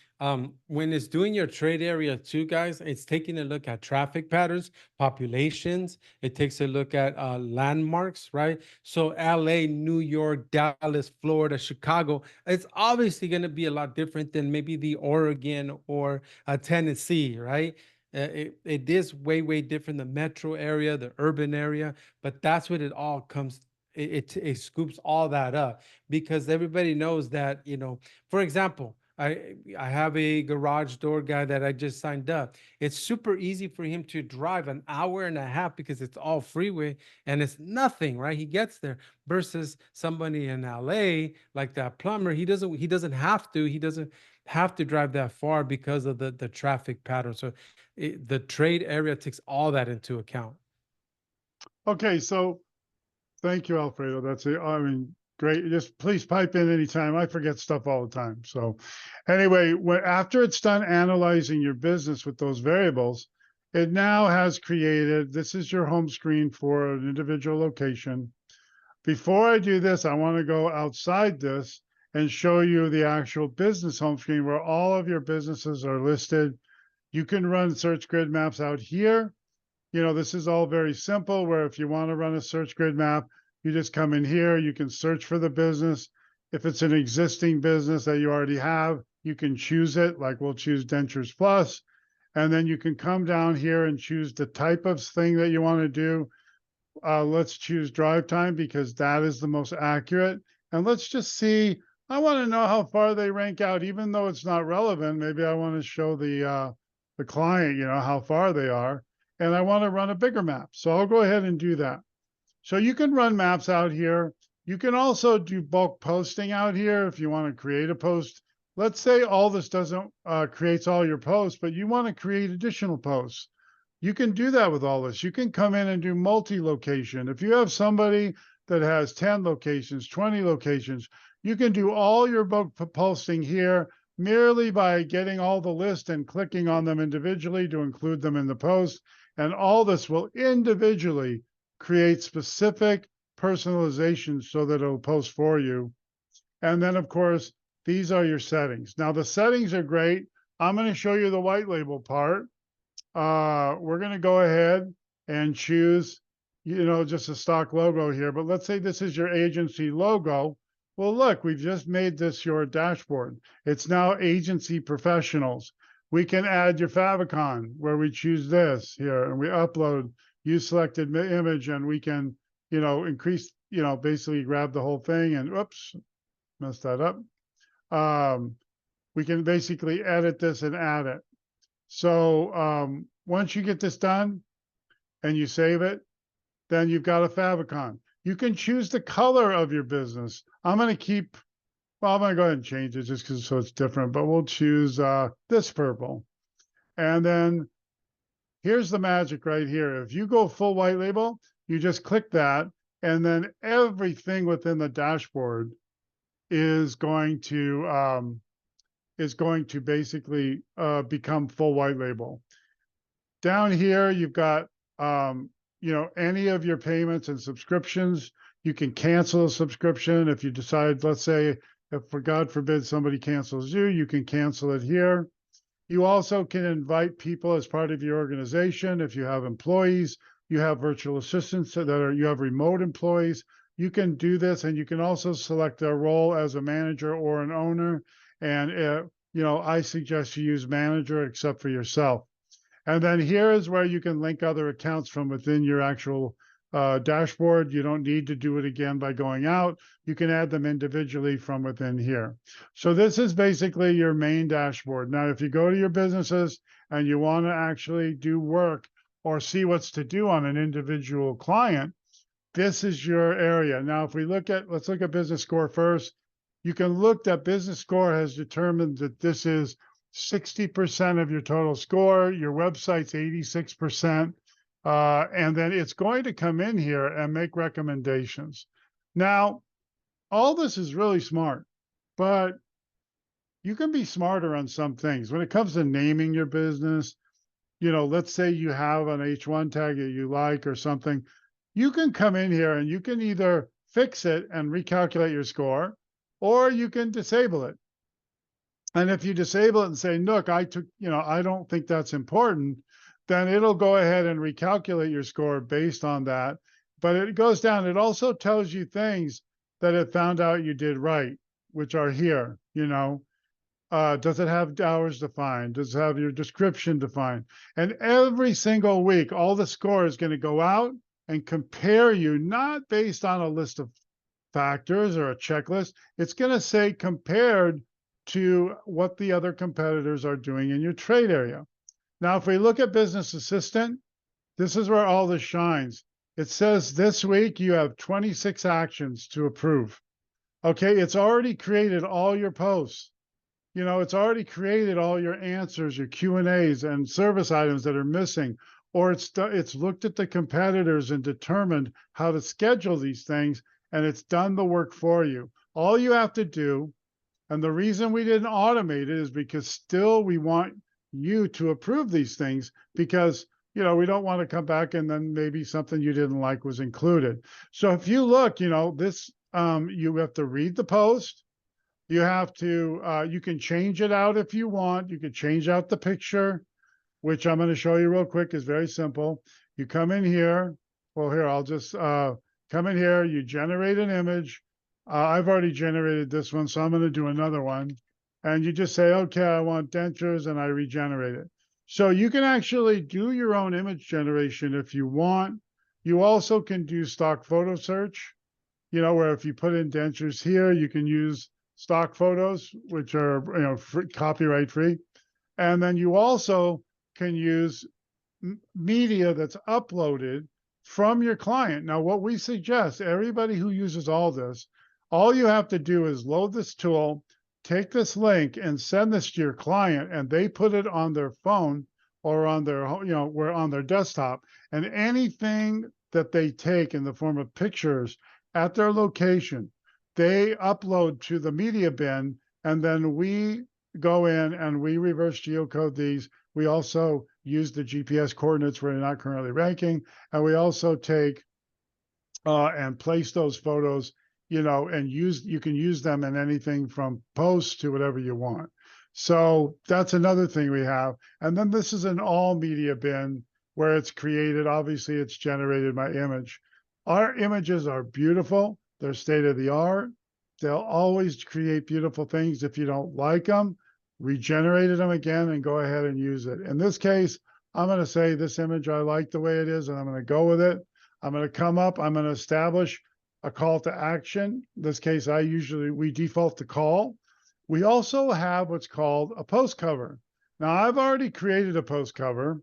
when it's doing your trade area too, guys, it's taking a look at traffic patterns, populations. It takes a look at landmarks, right? So LA, New York, Dallas, Florida, Chicago, it's obviously going to be a lot different than maybe the Oregon or Tennessee, right? It is way, way different, the metro area, the urban area, but that's what it all comes. It scoops all that up because everybody knows that, for example, I have a garage door guy that I just signed up. It's super easy for him to drive an hour and a half because it's all freeway and it's nothing, right? He gets there versus somebody in LA like that plumber. He doesn't have to drive that far because of the traffic pattern. So the trade area takes all that into account. Okay, so thank you, Alfredo. That's it. I mean, great. Just please pipe in anytime. I forget stuff all the time. So anyway, after it's done analyzing your business with those variables, it now has created, this is your home screen for an individual location. Before I do this, I want to go outside this and show you the actual business home screen where all of your businesses are listed. You can run search grid maps out here. This is all very simple where if you want to run a search grid map, you just come in here, you can search for the business. If it's an existing business that you already have, you can choose it, like we'll choose Dentures Plus. And then you can come down here and choose the type of thing that you want to do. Let's choose drive time because that is the most accurate. And let's just see, I want to know how far they rank out, even though it's not relevant. Maybe I want to show the client, how far they are. And I want to run a bigger map. So I'll go ahead and do that. So you can run maps out here. You can also do bulk posting out here if you want to create a post. Let's say all this doesn't creates all your posts, but you want to create additional posts. You can do that with all this. You can come in and do multi-location. If you have somebody that has 10 locations, 20 locations, you can do all your bulk posting here merely by getting all the list and clicking on them individually to include them in the post. And all this will individually create specific personalization so that it'll post for you. And then, of course, these are your settings. Now, the settings are great. I'm going to show you the white label part. We're going to go ahead and choose, just a stock logo here. But let's say this is your agency logo. Well, look, we've just made this your dashboard. It's now agency professionals. We can add your favicon where we choose this here and we upload, use selected image, and we can, increase, basically grab the whole thing and oops, messed that up. We can basically edit this and add it. So once you get this done and you save it, then you've got a favicon. You can choose the color of your business. I'm going to go ahead and change it just because so it's different, but we'll choose this purple. And then here's the magic right here. If you go full white label, you just click that, and then everything within the dashboard is going to basically become full white label. Down here, you've got any of your payments and subscriptions. You can cancel a subscription if you decide, let's say, if for God forbid somebody cancels you, you can cancel it here. You also can invite people as part of your organization. If you have employees, you have virtual assistants you have remote employees. You can do this, and you can also select their role as a manager or an owner. And, I suggest you use manager except for yourself. And then here is where you can link other accounts from within your actual dashboard. You don't need to do it again by going out. You can add them individually from within here. So this is basically your main dashboard. Now, if you go to your businesses and you want to actually do work or see what's to do on an individual client, this is your area. Now, if let's look at business score first. You can look that business score has determined that this is 60% of your total score. Your website's 86%. And then it's going to come in here and make recommendations. Now, all this is really smart, but you can be smarter on some things. When it comes to naming your business, let's say you have an H1 tag that you like or something, you can come in here and you can either fix it and recalculate your score, or you can disable it. And if you disable it and say, look, I don't think that's important, then it'll go ahead and recalculate your score based on that. But it goes down. It also tells you things that it found out you did right, which are here. Does it have hours defined? Does it have your description defined? And every single week, all the score is going to go out and compare you, not based on a list of factors or a checklist. It's going to say compared to what the other competitors are doing in your trade area. Now, if we look at Business Assistant, this is where all this shines. It says this week you have 26 actions to approve. Okay, it's already created all your posts. It's already created all your answers, your Q&As and service items that are missing, or it's looked at the competitors and determined how to schedule these things, and it's done the work for you. All you have to do, and the reason we didn't automate it is because still we want you to approve these things, because we don't want to come back and then maybe something you didn't like was included. So if you look, this you have to read the post. You have to you can change it out if you want. You can change out the picture, which I'm going to show you real quick, is very simple. You come in here. Well, here, I'll just come in here. You generate an image. I've already generated this one, so I'm going to do another one. And you just say, okay, I want dentures, and I regenerate it. So you can actually do your own image generation if you want. You also can do stock photo search, where if you put in dentures here, you can use stock photos, which are, copyright free. And then you also can use media that's uploaded from your client. Now, what we suggest, everybody who uses all this, all you have to do is load this tool, take this link and send this to your client, and they put it on their phone or on their, on their desktop. And anything that they take in the form of pictures at their location, they upload to the media bin, and then we go in and we reverse geocode these. We also use the GPS coordinates where you're not currently ranking, and we also take and place those photos, and you can use them in anything from posts to whatever you want. So that's another thing we have. And then this is an all media bin where it's created. Obviously, it's generated my image. Our images are beautiful. They're state of the art. They'll always create beautiful things. If you don't like them, regenerate them again and go ahead and use it. In this case, I'm going to say this image, I like the way it is, and I'm going to go with it. I'm going to come up, I'm going to establish a call to action. In this case, we default to call. We also have what's called a post cover. Now, I've already created a post cover,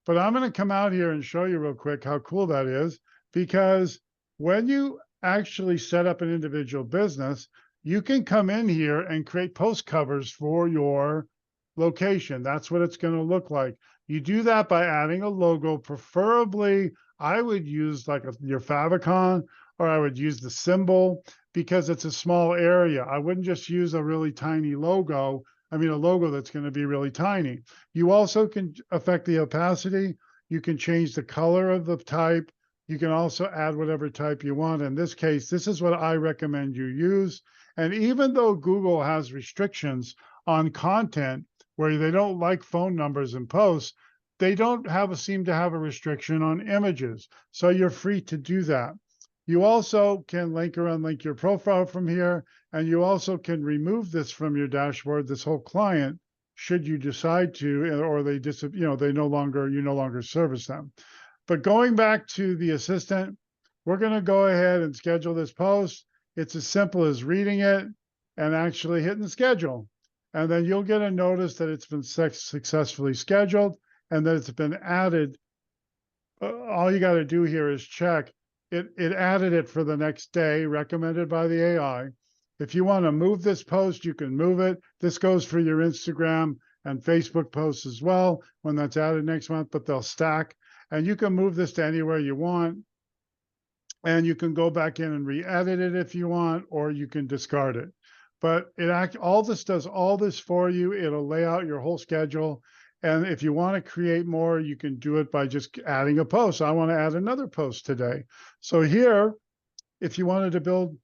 but I'm going to come out here and show you real quick how cool that is, because when you actually set up an individual business, you can come in here and create post covers for your location. That's what it's going to look like. You do that by adding a logo. Preferably, I would use like your favicon, or I would use the symbol, because it's a small area. I wouldn't just use a really tiny logo. I mean, a logo that's going to be really tiny. You also can affect the opacity. You can change the color of the type. You can also add whatever type you want. In this case, this is what I recommend you use. And even though Google has restrictions on content where they don't like phone numbers in posts, they don't seem to have a restriction on images. So you're free to do that. You also can link or unlink your profile from here, and you also can remove this from your dashboard, this whole client, should you decide to, or they you no longer service them. But going back to the assistant, we're going to go ahead and schedule this post. It's as simple as reading it and actually hitting schedule. And then you'll get a notice that it's been successfully scheduled and that it's been added. All you got to do here is check. It added it for the next day, recommended by the AI. If you want to move this post, you can move it. This goes for your Instagram and Facebook posts as well when that's added next month, but they'll stack. And you can move this to anywhere you want. And you can go back in and re-edit it if you want, or you can discard it. But Aldus does all this for you. It'll lay out your whole schedule. And if you want to create more, you can do it by just adding a post. I want to add another post today. So here, if you wanted to build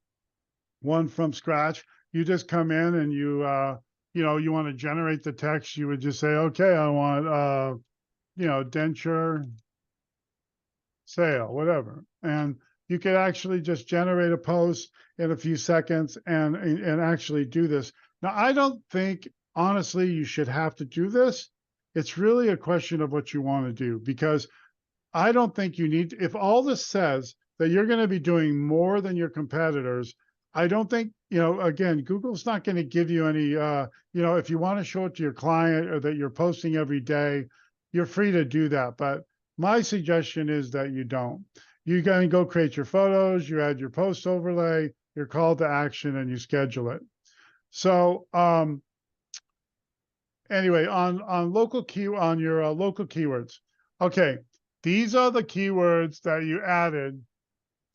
one from scratch, you just come in and you want to generate the text. You would just say, okay, I want, denture sale, whatever. And you could actually just generate a post in a few seconds and actually do this. Now, I don't think, honestly, you should have to do this. It's really a question of what you want to do, because I don't think you need, if all this says that you're going to be doing more than your competitors, I don't think, again, Google's not going to give you any, if you want to show it to your client or that you're posting every day, you're free to do that. But my suggestion is that you don't. You can go create your photos, you add your post overlay, your call to action, and you schedule it. So anyway, on your local keywords. Okay, these are the keywords that you added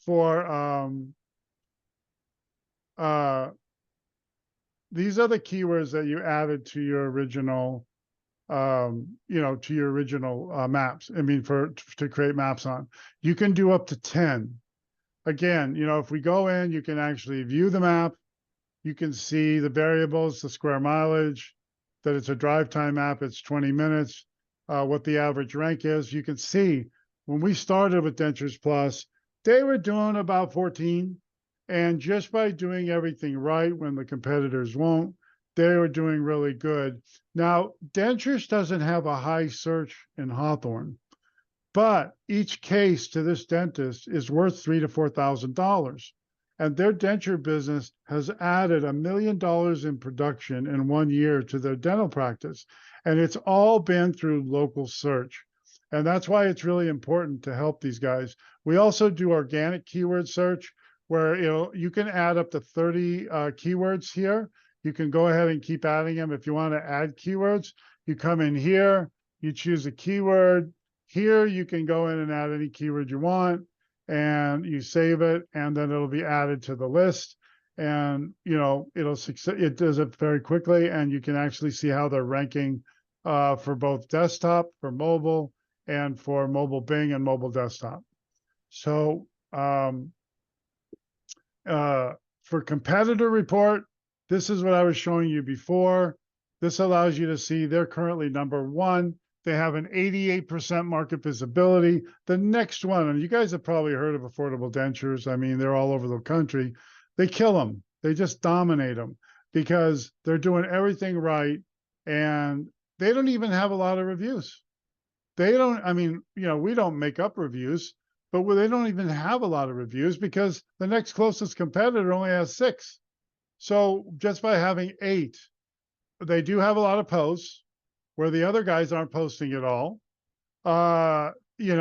for these are the keywords that you added to your original maps. I mean, to create maps on. You can do up to 10. Again, if we go in, you can actually view the map. You can see the variables, the square mileage, that it's a drive time map, it's 20 minutes, what the average rank is. You can see when we started with Dentures Plus, they were doing about 14. And just by doing everything right when the competitors won't, they were doing really good. Now, Dentures doesn't have a high search in Hawthorne, but each case to this dentist is worth $3,000 to $4,000. And their denture business has added $1 million in production in 1 year to their dental practice. And it's all been through local search. And that's why it's really important to help these guys. We also do organic keyword search, where you can add up to 30 keywords here. You can go ahead and keep adding them. If you want to add keywords, you come in here, you choose a keyword. Here, you can go in and add any keyword you want, and you save it, and then it'll be added to the list. And, it does it very quickly, and you can actually see how they're ranking for both desktop, for mobile, and for mobile Bing and mobile desktop. So for competitor report, this is what I was showing you before. This allows you to see they're currently number 1. They have an 88% market visibility. The next one, and you guys have probably heard of Affordable Dentures. I mean, they're all over the country. They kill them. They just dominate them because they're doing everything right. And they don't even have a lot of reviews. We don't make up reviews, but they don't even have a lot of reviews because the next closest competitor only has 6. So just by having 8, they do have a lot of posts where the other guys aren't posting at all. They do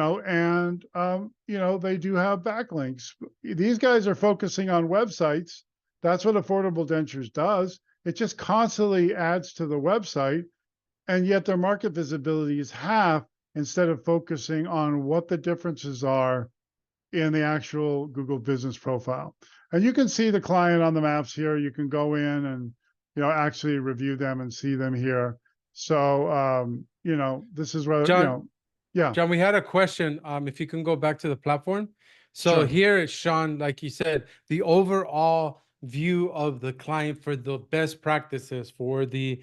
have backlinks. These guys are focusing on websites. That's what Affordable Dentures does. It just constantly adds to the website, and yet their market visibility is half, instead of focusing on what the differences are in the actual Google business profile. And you can see the client on the maps here. You can go in and, actually review them and see them here. So, this is where, John, Yeah, John, we had a question. If you can go back to the platform. So sure. here, Sean, like you said, the overall view of the client for the best practices, for the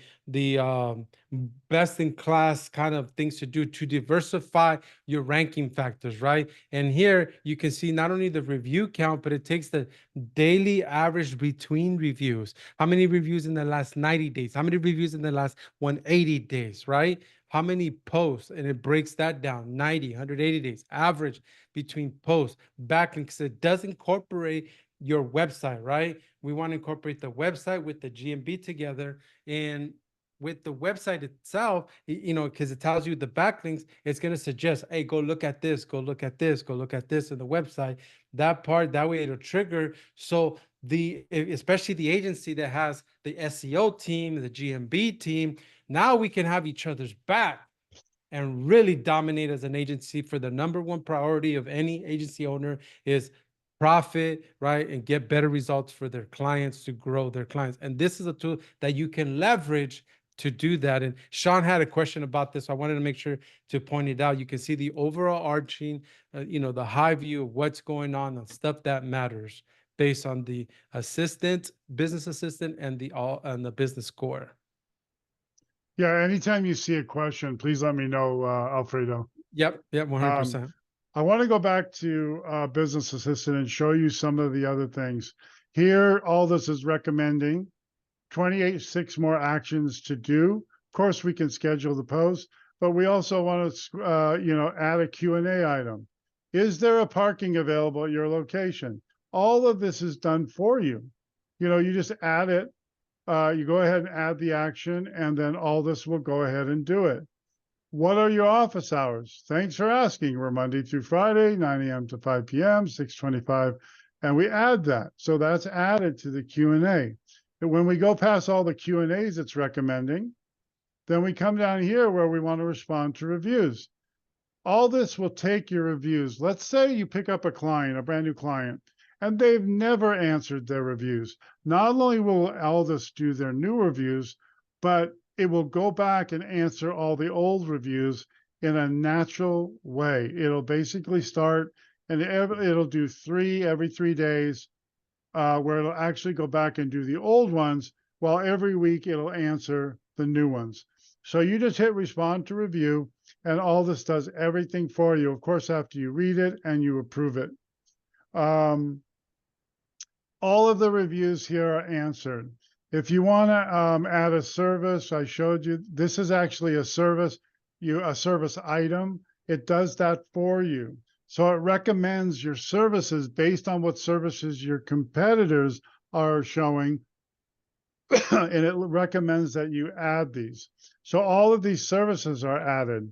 best in class kind of things to do to diversify your ranking factors, right? And here you can see not only the review count, but it takes the daily average between reviews. How many reviews in the last 90 days? How many reviews in the last 180 days, right? How many posts, and it breaks that down 90, 180 days average between posts, backlinks. It does incorporate your website, right? We want to incorporate the website with the GMB together. And with the website itself, because it tells you the backlinks, it's going to suggest, hey, go look at this, go look at this, go look at this in the website. That part, that way it'll trigger. So especially the agency that has the SEO team, the GMB team, now we can have each other's back and really dominate as an agency. For the number one priority of any agency owner is profit, right? And get better results for their clients, to grow their clients. And this is a tool that you can leverage to do that. And Sean had a question about this, so I wanted to make sure to point it out. You can see the overall arching, the high view of what's going on and stuff that matters based on the business assistant, and the business score. Yeah, anytime you see a question, please let me know, Alfredo. Yep, Um, 100%. I want to go back to Business Assistant and show you some of the other things. Here, all this is recommending 6 more actions to do. Of course, we can schedule the post, but we also want to, add a Q&A item. Is there a parking available at your location? All of this is done for you. You just add it. You go ahead and add the action, and then all this will go ahead and do it. What are your office hours? Thanks for asking. We're Monday through Friday, 9 a.m. to 5 p.m., 625, and we add that. So that's added to the Q&A. And when we go past all the Q&As it's recommending, then we come down here where we want to respond to reviews. All this will take your reviews. Let's say you pick up a client, a brand new client, and they've never answered their reviews. Not only will Aldus do their new reviews, but it will go back and answer all the old reviews in a natural way. It'll basically start, and it'll do 3 every 3 days, where it'll actually go back and do the old ones, while every week it'll answer the new ones. So you just hit respond to review, and all this does everything for you. Of course, after you read it and you approve it. All of the reviews here are answered. If you want to add a service, I showed you, this is actually a service item. It does that for you. So it recommends your services based on what services your competitors are showing, and it recommends that you add these. So all of these services are added.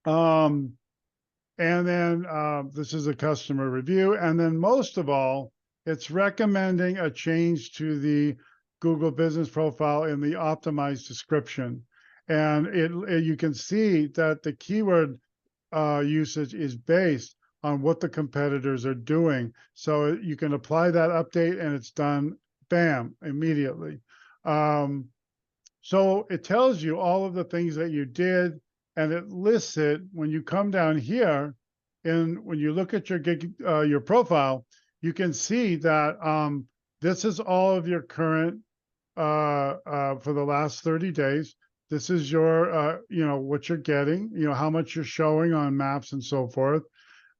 And then this is a customer review. And then most of all, it's recommending a change to the Google Business Profile in the optimized description. And you can see that the keyword usage is based on what the competitors are doing. So you can apply that update and it's done, bam, immediately. So it tells you all of the things that you did, and it lists it when you come down here. And when you look at your profile, you can see that this is all of your current for the last 30 days. This is your, what you're getting, how much you're showing on maps and so forth.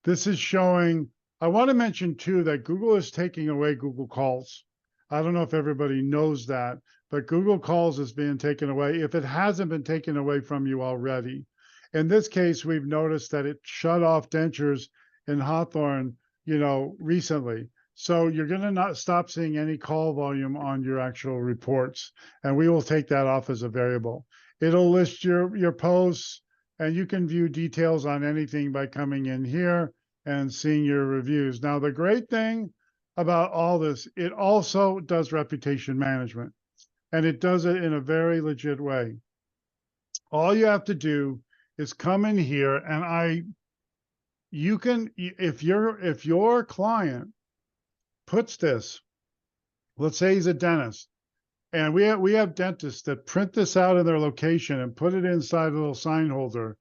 This is showing, I want to mention too, that Google is taking away Google Calls. I don't know if everybody knows that, but Google Calls is being taken away if it hasn't been taken away from you already. In this case, we've noticed that it shut off dentures in Hawthorne, recently. So you're going to not stop seeing any call volume on your actual reports, and we will take that off as a variable. It'll list your posts, and you can view details on anything by coming in here and seeing your reviews. Now, the great thing about all this, it also does reputation management, and it does it in a very legit way. All you have to do is come in here, and you can, if your client puts this, let's say he's a dentist, and we have dentists that print this out in their location and put it inside a little sign holder.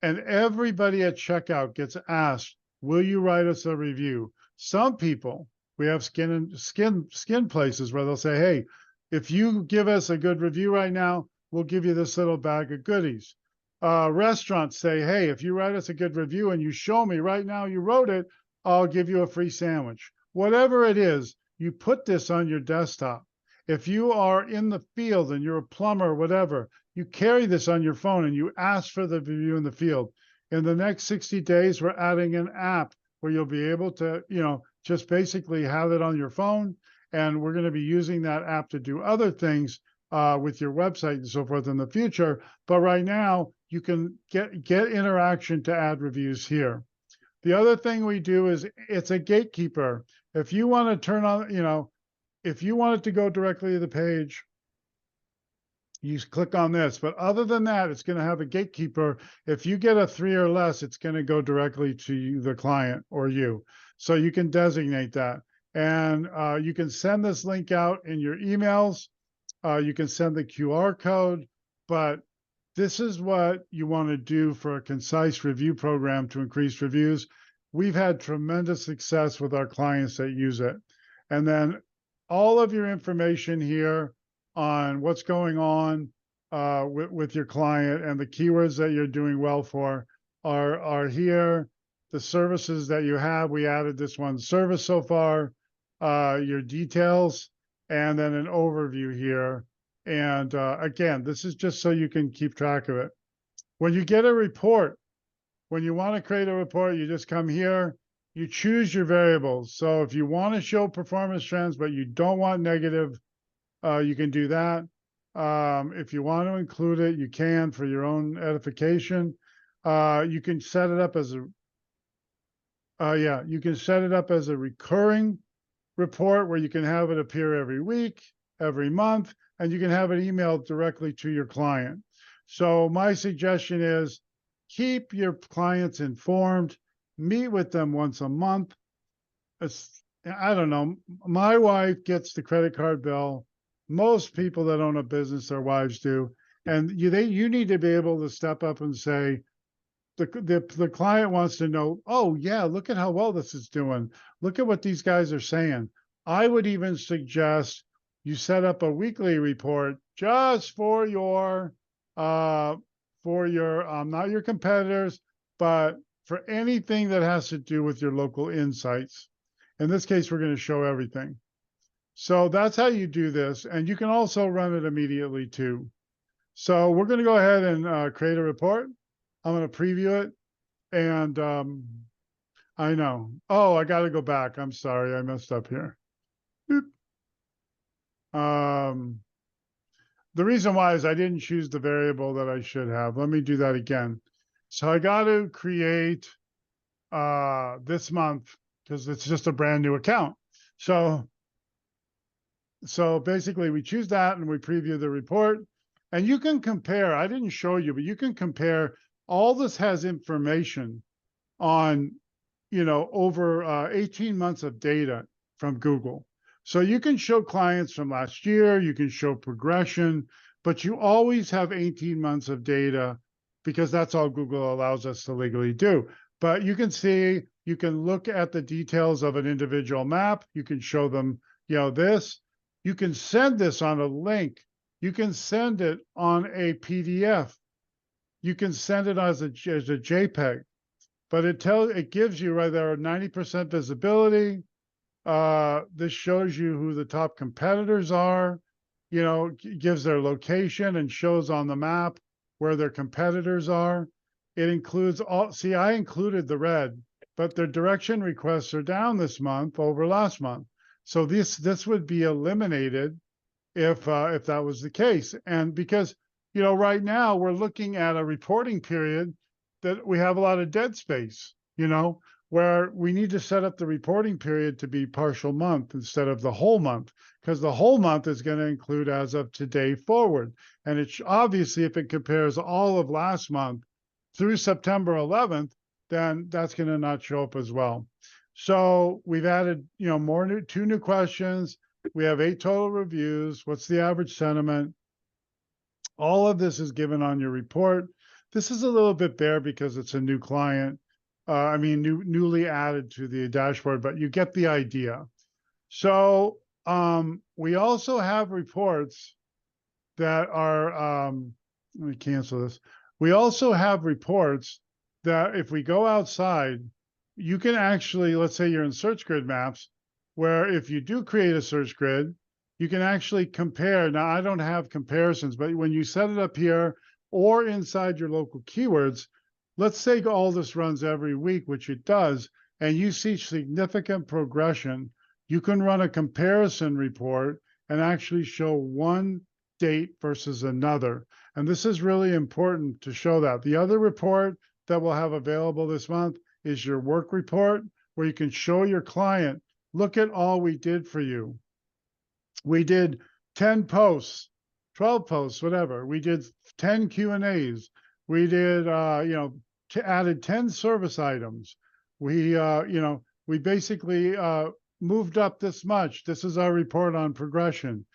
and everybody at checkout gets asked, will you write us a review? Some people, we have skin places where they'll say, hey, if you give us a good review right now, we'll give you this little bag of goodies. Restaurants say, hey, if you write us a good review and you show me right now you wrote it, I'll give you a free sandwich. Whatever it is, you put this on your desktop. If you are in the field and you're a plumber or whatever, you carry this on your phone and you ask for the review in the field. In the next 60 days, we're adding an app where you'll be able to, just basically have it on your phone. And we're going to be using that app to do other things with your website and so forth in the future. But right now, you can get interaction to add reviews here. The other thing we do is it's a gatekeeper. If you want to turn on, if you want it to go directly to the page, you click on this. But other than that, it's going to have a gatekeeper. If you get a 3 or less, it's going to go directly to you, the client or you. So you can designate that. And you can send this link out in your emails. You can send the QR code, but this is what you want to do for a concise review program to increase reviews. We've had tremendous success with our clients that use it. And then all of your information here on what's going on with your client and the keywords that you're doing well for are here. The services that you have, we added this one service so far, your details, and then an overview here. And again, this is just so you can keep track of it. When you get a report, when you want to create a report, you just come here, you choose your variables. So if you want to show performance trends, but you don't want negative, you can do that. If you want to include it, you can for your own edification. You can set it up as you can set it up as a recurring report where you can have it appear every week, every month, and you can have it emailed directly to your client. So my suggestion is keep your clients informed, meet with them once a month. I don't know, my wife gets the credit card bill. Most people that own a business, their wives do. And you need to be able to step up and say, the client wants to know, oh yeah, look at how well this is doing. Look at what these guys are saying. I would even suggest you set up a weekly report just for your not your competitors, but for anything that has to do with your local insights. In this case, we're going to show everything. So that's how you do this. And you can also run it immediately too. So we're going to go ahead and create a report. I'm going to preview it. And I know. Oh, I got to go back. I'm sorry. I messed up here. The reason why is I didn't choose the variable that I should have. Let me do that again. So I got to create this month because it's just a brand new account. So basically we choose that and we preview the report. And you can compare, I didn't show you, but you can compare. All this has information on, over 18 months of data from Google. So you can show clients from last year, you can show progression, but you always have 18 months of data because that's all Google allows us to legally do. But you can see, you can look at the details of an individual map. You can show them, this. You can send this on a link. You can send it on a PDF. You can send it as a JPEG, but it gives you right there 90% visibility. This shows you who the top competitors are, gives their location and shows on the map where their competitors are. It includes I included the red, but their direction requests are down this month over last month. So this would be eliminated if that was the case. And because, right now we're looking at a reporting period that we have a lot of dead space, where we need to set up the reporting period to be partial month instead of the whole month, because the whole month is going to include as of today forward. And it's obviously, if it compares all of last month through September 11th, then that's going to not show up as well. So we've added, two new questions. We have 8 total reviews. What's the average sentiment? All of this is given on your report. This is a little bit bare because it's a new client. I mean, newly added to the dashboard, but you get the idea. So we also have reports that are, let me cancel this. We also have reports that if we go outside, you can actually, let's say you're in search grid maps, where if you do create a search grid, you can actually compare. Now, I don't have comparisons, but when you set it up here or inside your local keywords, let's say all this runs every week, which it does, and you see significant progression, you can run a comparison report and actually show one date versus another. And this is really important to show that. The other report that we'll have available this month is your work report, where you can show your client, look at all we did for you. We did 10 posts, 12 posts, whatever. We did 10 Q&As. We did, added 10 service items. We basically moved up this much. This is our report on progression.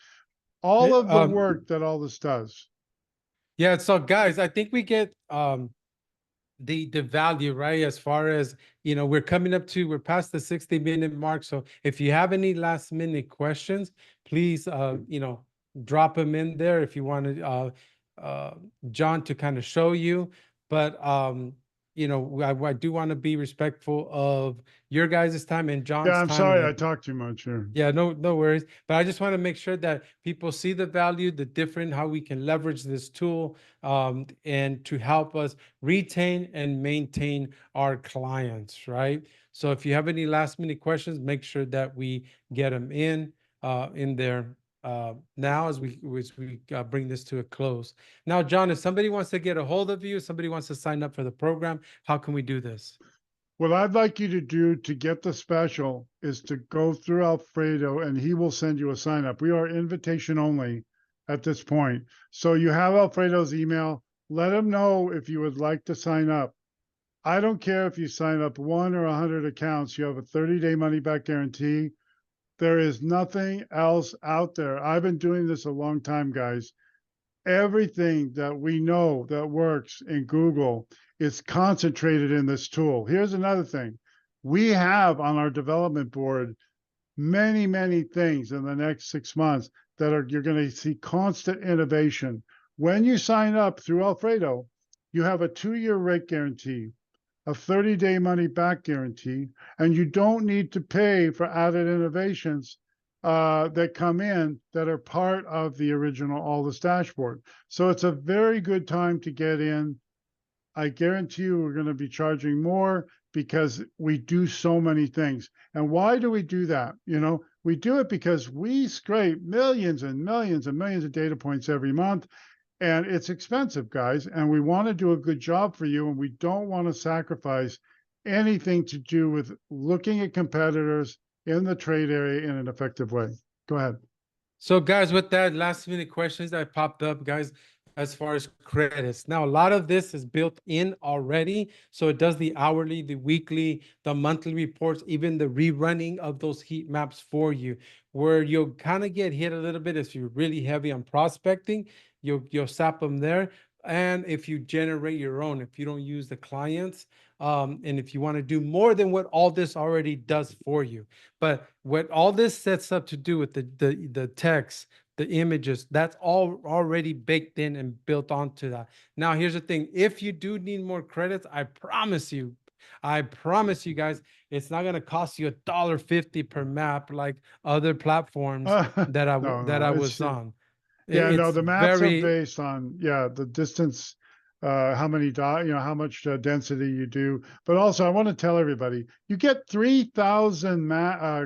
All Yeah, of the work that all this does. yeah. So guys, I think we get the value, right? As far as, we're past the 60-minute mark. So if you have any last minute questions, please drop them in there if you want John to kind of show you. But I do want to be respectful of your guys' time and Yeah, John's I'm time. sorry I talked too much here. Yeah, no worries. But I just want to make sure that people see the value, the different, how we can leverage this tool, and to help us retain and maintain our clients, right? So if you have any last minute questions, make sure that we get them in there now as we bring this to a close. Now, John, if somebody wants to get a hold of you, somebody wants to sign up for the program, how can we do this? What I'd like you to do to get the special is to go through Alfredo and he will send you a sign up. We are invitation only at this point. So you have Alfredo's email. Let him know if you would like to sign up. I don't care if you sign up 1 or 100 accounts. You have a 30-day money back guarantee. There is nothing else out there. I've been doing this a long time, guys. Everything that we know that works in Google is concentrated in this tool. Here's another thing. We have on our development board many, many things in the next 6 months that you're going to see constant innovation. When you sign up through Alfredo, you have a 2-year rate guarantee, a 30-day money back guarantee, and you don't need to pay for added innovations that come in that are part of the original Aldus dashboard. So it's a very good time to get in. I guarantee you we're going to be charging more because we do so many things. And why do we do that? We do it because we scrape millions and millions and millions of data points every month. And it's expensive, guys. And we want to do a good job for you. And we don't want to sacrifice anything to do with looking at competitors in the trade area in an effective way. Go ahead. So guys, with that last minute questions that popped up, guys, as far as credits. Now, a lot of this is built in already. So it does the hourly, the weekly, the monthly reports, even the rerunning of those heat maps for you. Where you'll kind of get hit a little bit if you're really heavy on prospecting, you'll sap them there. And if you generate your own, if you don't use the clients, and if you want to do more than what all this already does for you. But what all this sets up to do with the text, the images, that's all already baked in and built onto that. Now, here's the thing. If you do need more credits, I promise you guys, it's not going to cost you $1.50 per map like other platforms that I was on. Yeah, no, It's the maps are very, based on, the distance, how many, how much density you do. But also, I want to tell everybody, you get 3,000 yeah.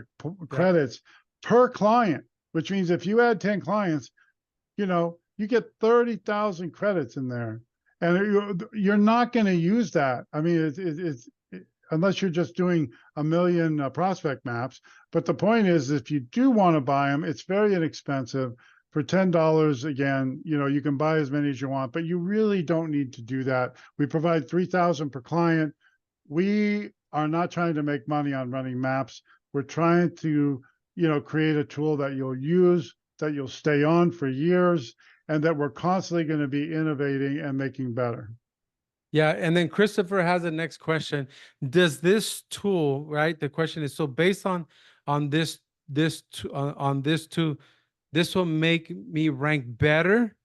credits per client, which means if you add 10 clients, you get 30,000 credits in there. And you're not going to use that. I mean, unless you're just doing a million prospect maps. But the point is, if you do want to buy them, it's very inexpensive. For $10, again, you can buy as many as you want, but you really don't need to do that. We provide 3,000 per client. We are not trying to make money on running maps. We're trying to, create a tool that you'll use, that you'll stay on for years, and that we're constantly going to be innovating and making better. Yeah, and then Christopher has the next question. Does this tool, right? The question is, so based on on this tool, this will make me rank better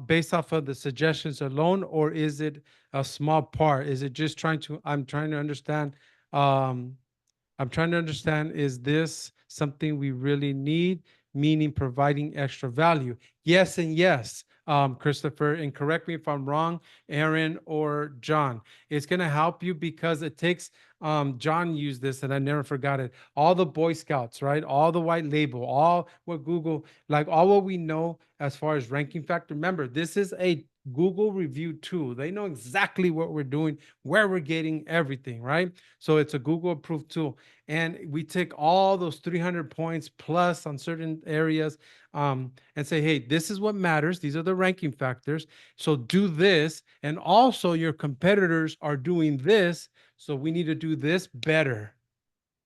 based off of the suggestions alone, or is it a small part? Is it just I'm trying to understand um, I'm trying to understand, is this something we really need, meaning providing extra value? Yes and yes, Christopher, and correct me if I'm wrong, Aaron or John. It's going to help you because it takes, John used this and I never forgot it. All the Boy Scouts, right? All the white label, all what Google, like all what we know as far as ranking factor. Remember, this is a Google review tool. They know exactly what we're doing, where we're getting everything, right? So it's a Google approved tool. And we take all those 300 points plus on certain areas and say, hey, this is what matters. These are the ranking factors. So do this. And also, your competitors are doing this. So we need to do this better.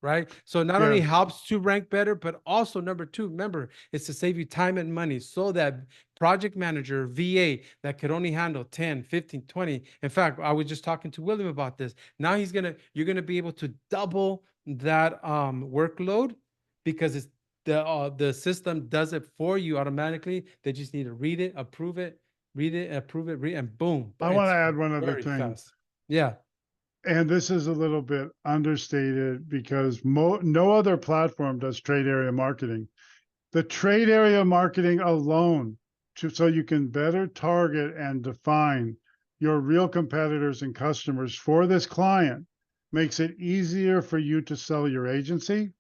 Right. So not only Yes. helps to rank better, but also number two, remember, it's to save you time and money so that project manager, VA that could only handle 10, 15, 20. In fact, I was just talking to William about this. Now you're going to be able to double that workload because the system does it for you automatically. They just need to read it, approve it, read, and boom. I want to It's add one other very thing. fast. Yeah. And this is a little bit understated because no other platform does trade area marketing. The trade area marketing alone, so you can better target and define your real competitors and customers for this client, makes it easier for you to sell your agency.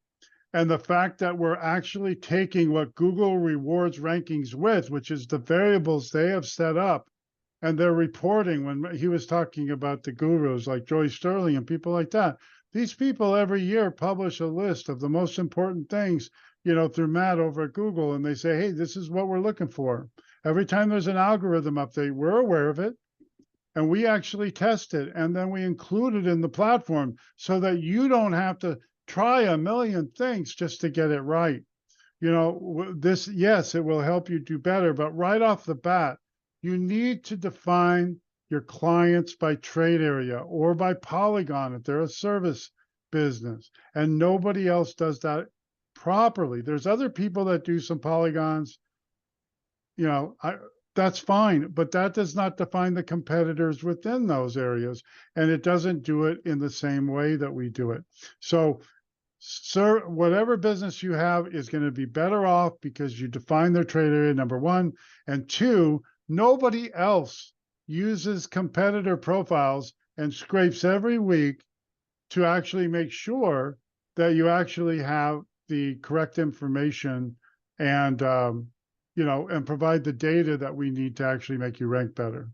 And the fact that we're actually taking what Google rewards rankings with, which is the variables they have set up, and they're reporting when he was talking about the gurus like Joy Sterling and people like that. These people every year publish a list of the most important things, through Matt over at Google, and they say, hey, this is what we're looking for. Every time there's an algorithm update, we're aware of it, and we actually test it, and then we include it in the platform so that you don't have to try a million things just to get it right. This, yes, it will help you do better, but right off the bat, you need to define your clients by trade area or by polygon if they're a service business. And nobody else does that properly. There's other people that do some polygons, that's fine, but that does not define the competitors within those areas. And it doesn't do it in the same way that we do it. So, sir, whatever business you have is going to be better off because you define their trade area, number one. And two, nobody else uses competitor profiles and scrapes every week to actually make sure that you actually have the correct information and, and provide the data that we need to actually make you rank better.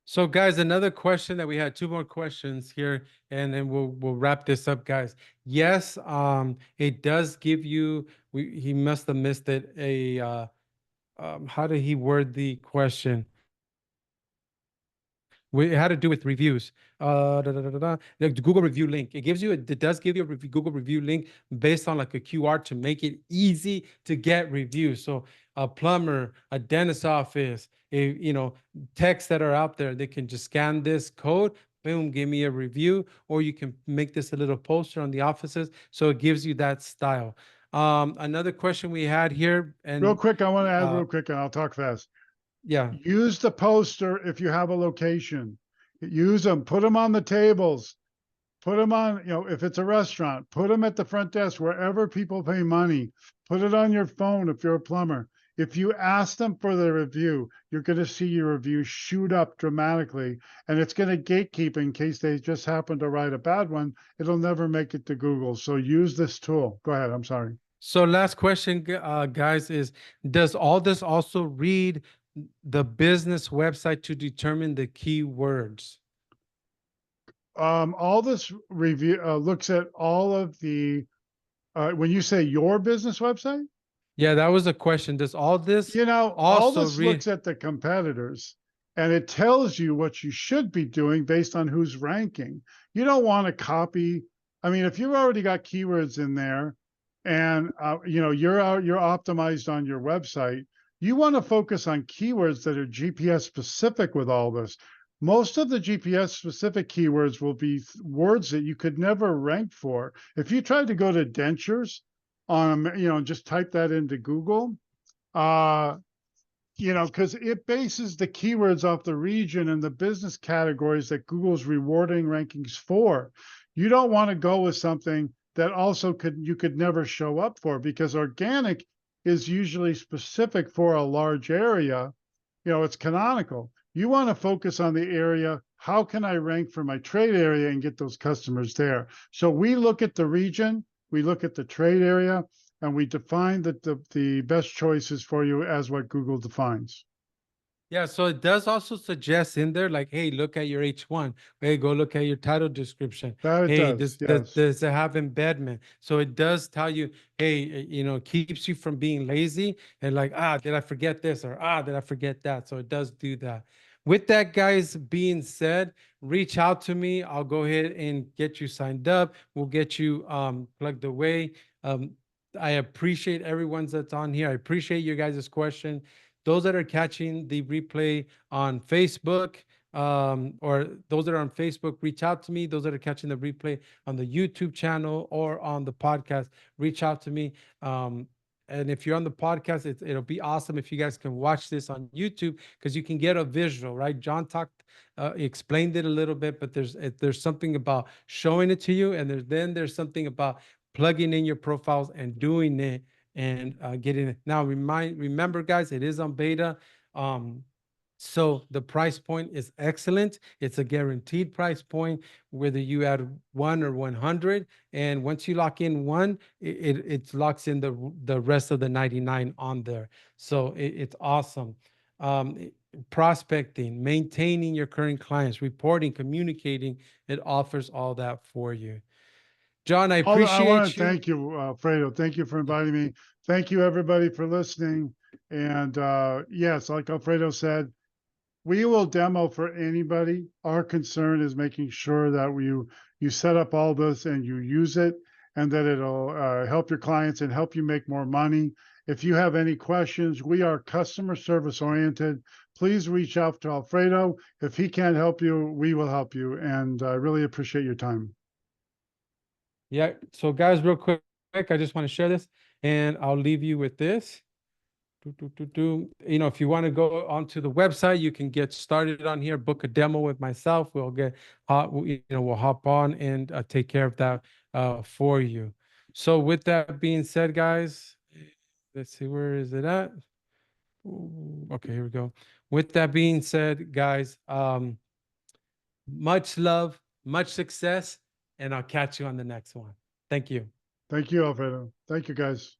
So, guys, another question that we had, two more questions here, and then we'll wrap this up, guys. Yes, it does give you. He must have missed it. How did he word the question? It had to do with reviews. The Google review link. It does give you a Google review link based on like a QR to make it easy to get reviews. So a plumber, a dentist office, techs that are out there, they can just scan this code, boom, give me a review, or you can make this a little poster on the offices. So it gives you that style. Another question we had here, Real and quick, I want to add real quick, and I'll talk fast. yeah. Use the poster if you have a location. Use them, put them on the tables, put them on, if it's a restaurant, put them at the front desk wherever people pay money. Put it on your phone if you're a plumber. If you ask them for the review, you're going to see your review shoot up dramatically, and it's going to gatekeep in case they just happen to write a bad one. It'll never make it to Google. So use this tool. Go ahead. I'm sorry. So last question, guys, is does Aldus also read the business website to determine the keywords? All this review looks at all of the, when you say your business website, Yeah, that was a question. Does all this all also this read? looks at the competitors and it tells you what you should be doing based on who's ranking. You don't want to copy. I mean, if you've already got keywords in there and you're optimized on your website, you want to focus on keywords that are GPS specific with all this. most of the GPS specific keywords will be words that you could never rank for. If you tried to go to dentures on, just type that into Google, uh, because it bases the keywords off the region and the business categories that Google's rewarding rankings for. You don't want to go with something that also you could never show up for, because organic is usually specific for a large area. It's canonical. You want to focus on the area. How can I rank for my trade area and get those customers there? So we look at the region, we look at the trade area, and we define the best choices for you as what Google defines. Yeah, so it does also suggest in there, like, hey, look at your H1. Hey, go look at your title description. That it Hey, does, yes. does it have embedment? So it does tell you, hey, keeps you from being lazy and like, did I forget this, or did I forget that? So it does do that. With that, guys, being said, reach out to me. I'll go ahead and get you signed up. We'll get you plugged away. I appreciate everyone that's on here. I appreciate your guys' question. Those that are catching the replay on Facebook, or those that are on Facebook, reach out to me. Those that are catching the replay on the YouTube channel or on the podcast, reach out to me. And if you're on the podcast, it'll be awesome if you guys can watch this on YouTube, because you can get a visual, right? John explained it a little bit, but there's something about showing it to you, and there's something about plugging in your profiles and doing it and getting it. Now, remember, guys, it is on beta. So the price point is excellent. It's a guaranteed price point, whether you add 1 or 100. And once you lock in one, it locks in the rest of the 99 on there. So it's awesome. Prospecting, maintaining your current clients, reporting, communicating, it offers all that for you. John, I I want appreciate to you. thank you, Fredo. Thank you for inviting me. Thank you, everybody, for listening. And yes, like Alfredo said, we will demo for anybody. Our concern is making sure that you set up all this and you use it, and that it'll help your clients and help you make more money. If you have any questions, we are customer service oriented. Please reach out to Alfredo. If he can't help you, we will help you. And I really appreciate your time. Yeah. So guys, real quick, I just want to share this, and I'll leave you with this. If you want to go onto the website, you can get started on here, book a demo with myself. We'll we'll hop on and take care of that for you. So with that being said, guys, let's see, where is it at? Ooh, okay, here we go. With that being said, guys, much love, much success, and I'll catch you on the next one. Thank you. Thank you, Alfredo. Thank you, guys.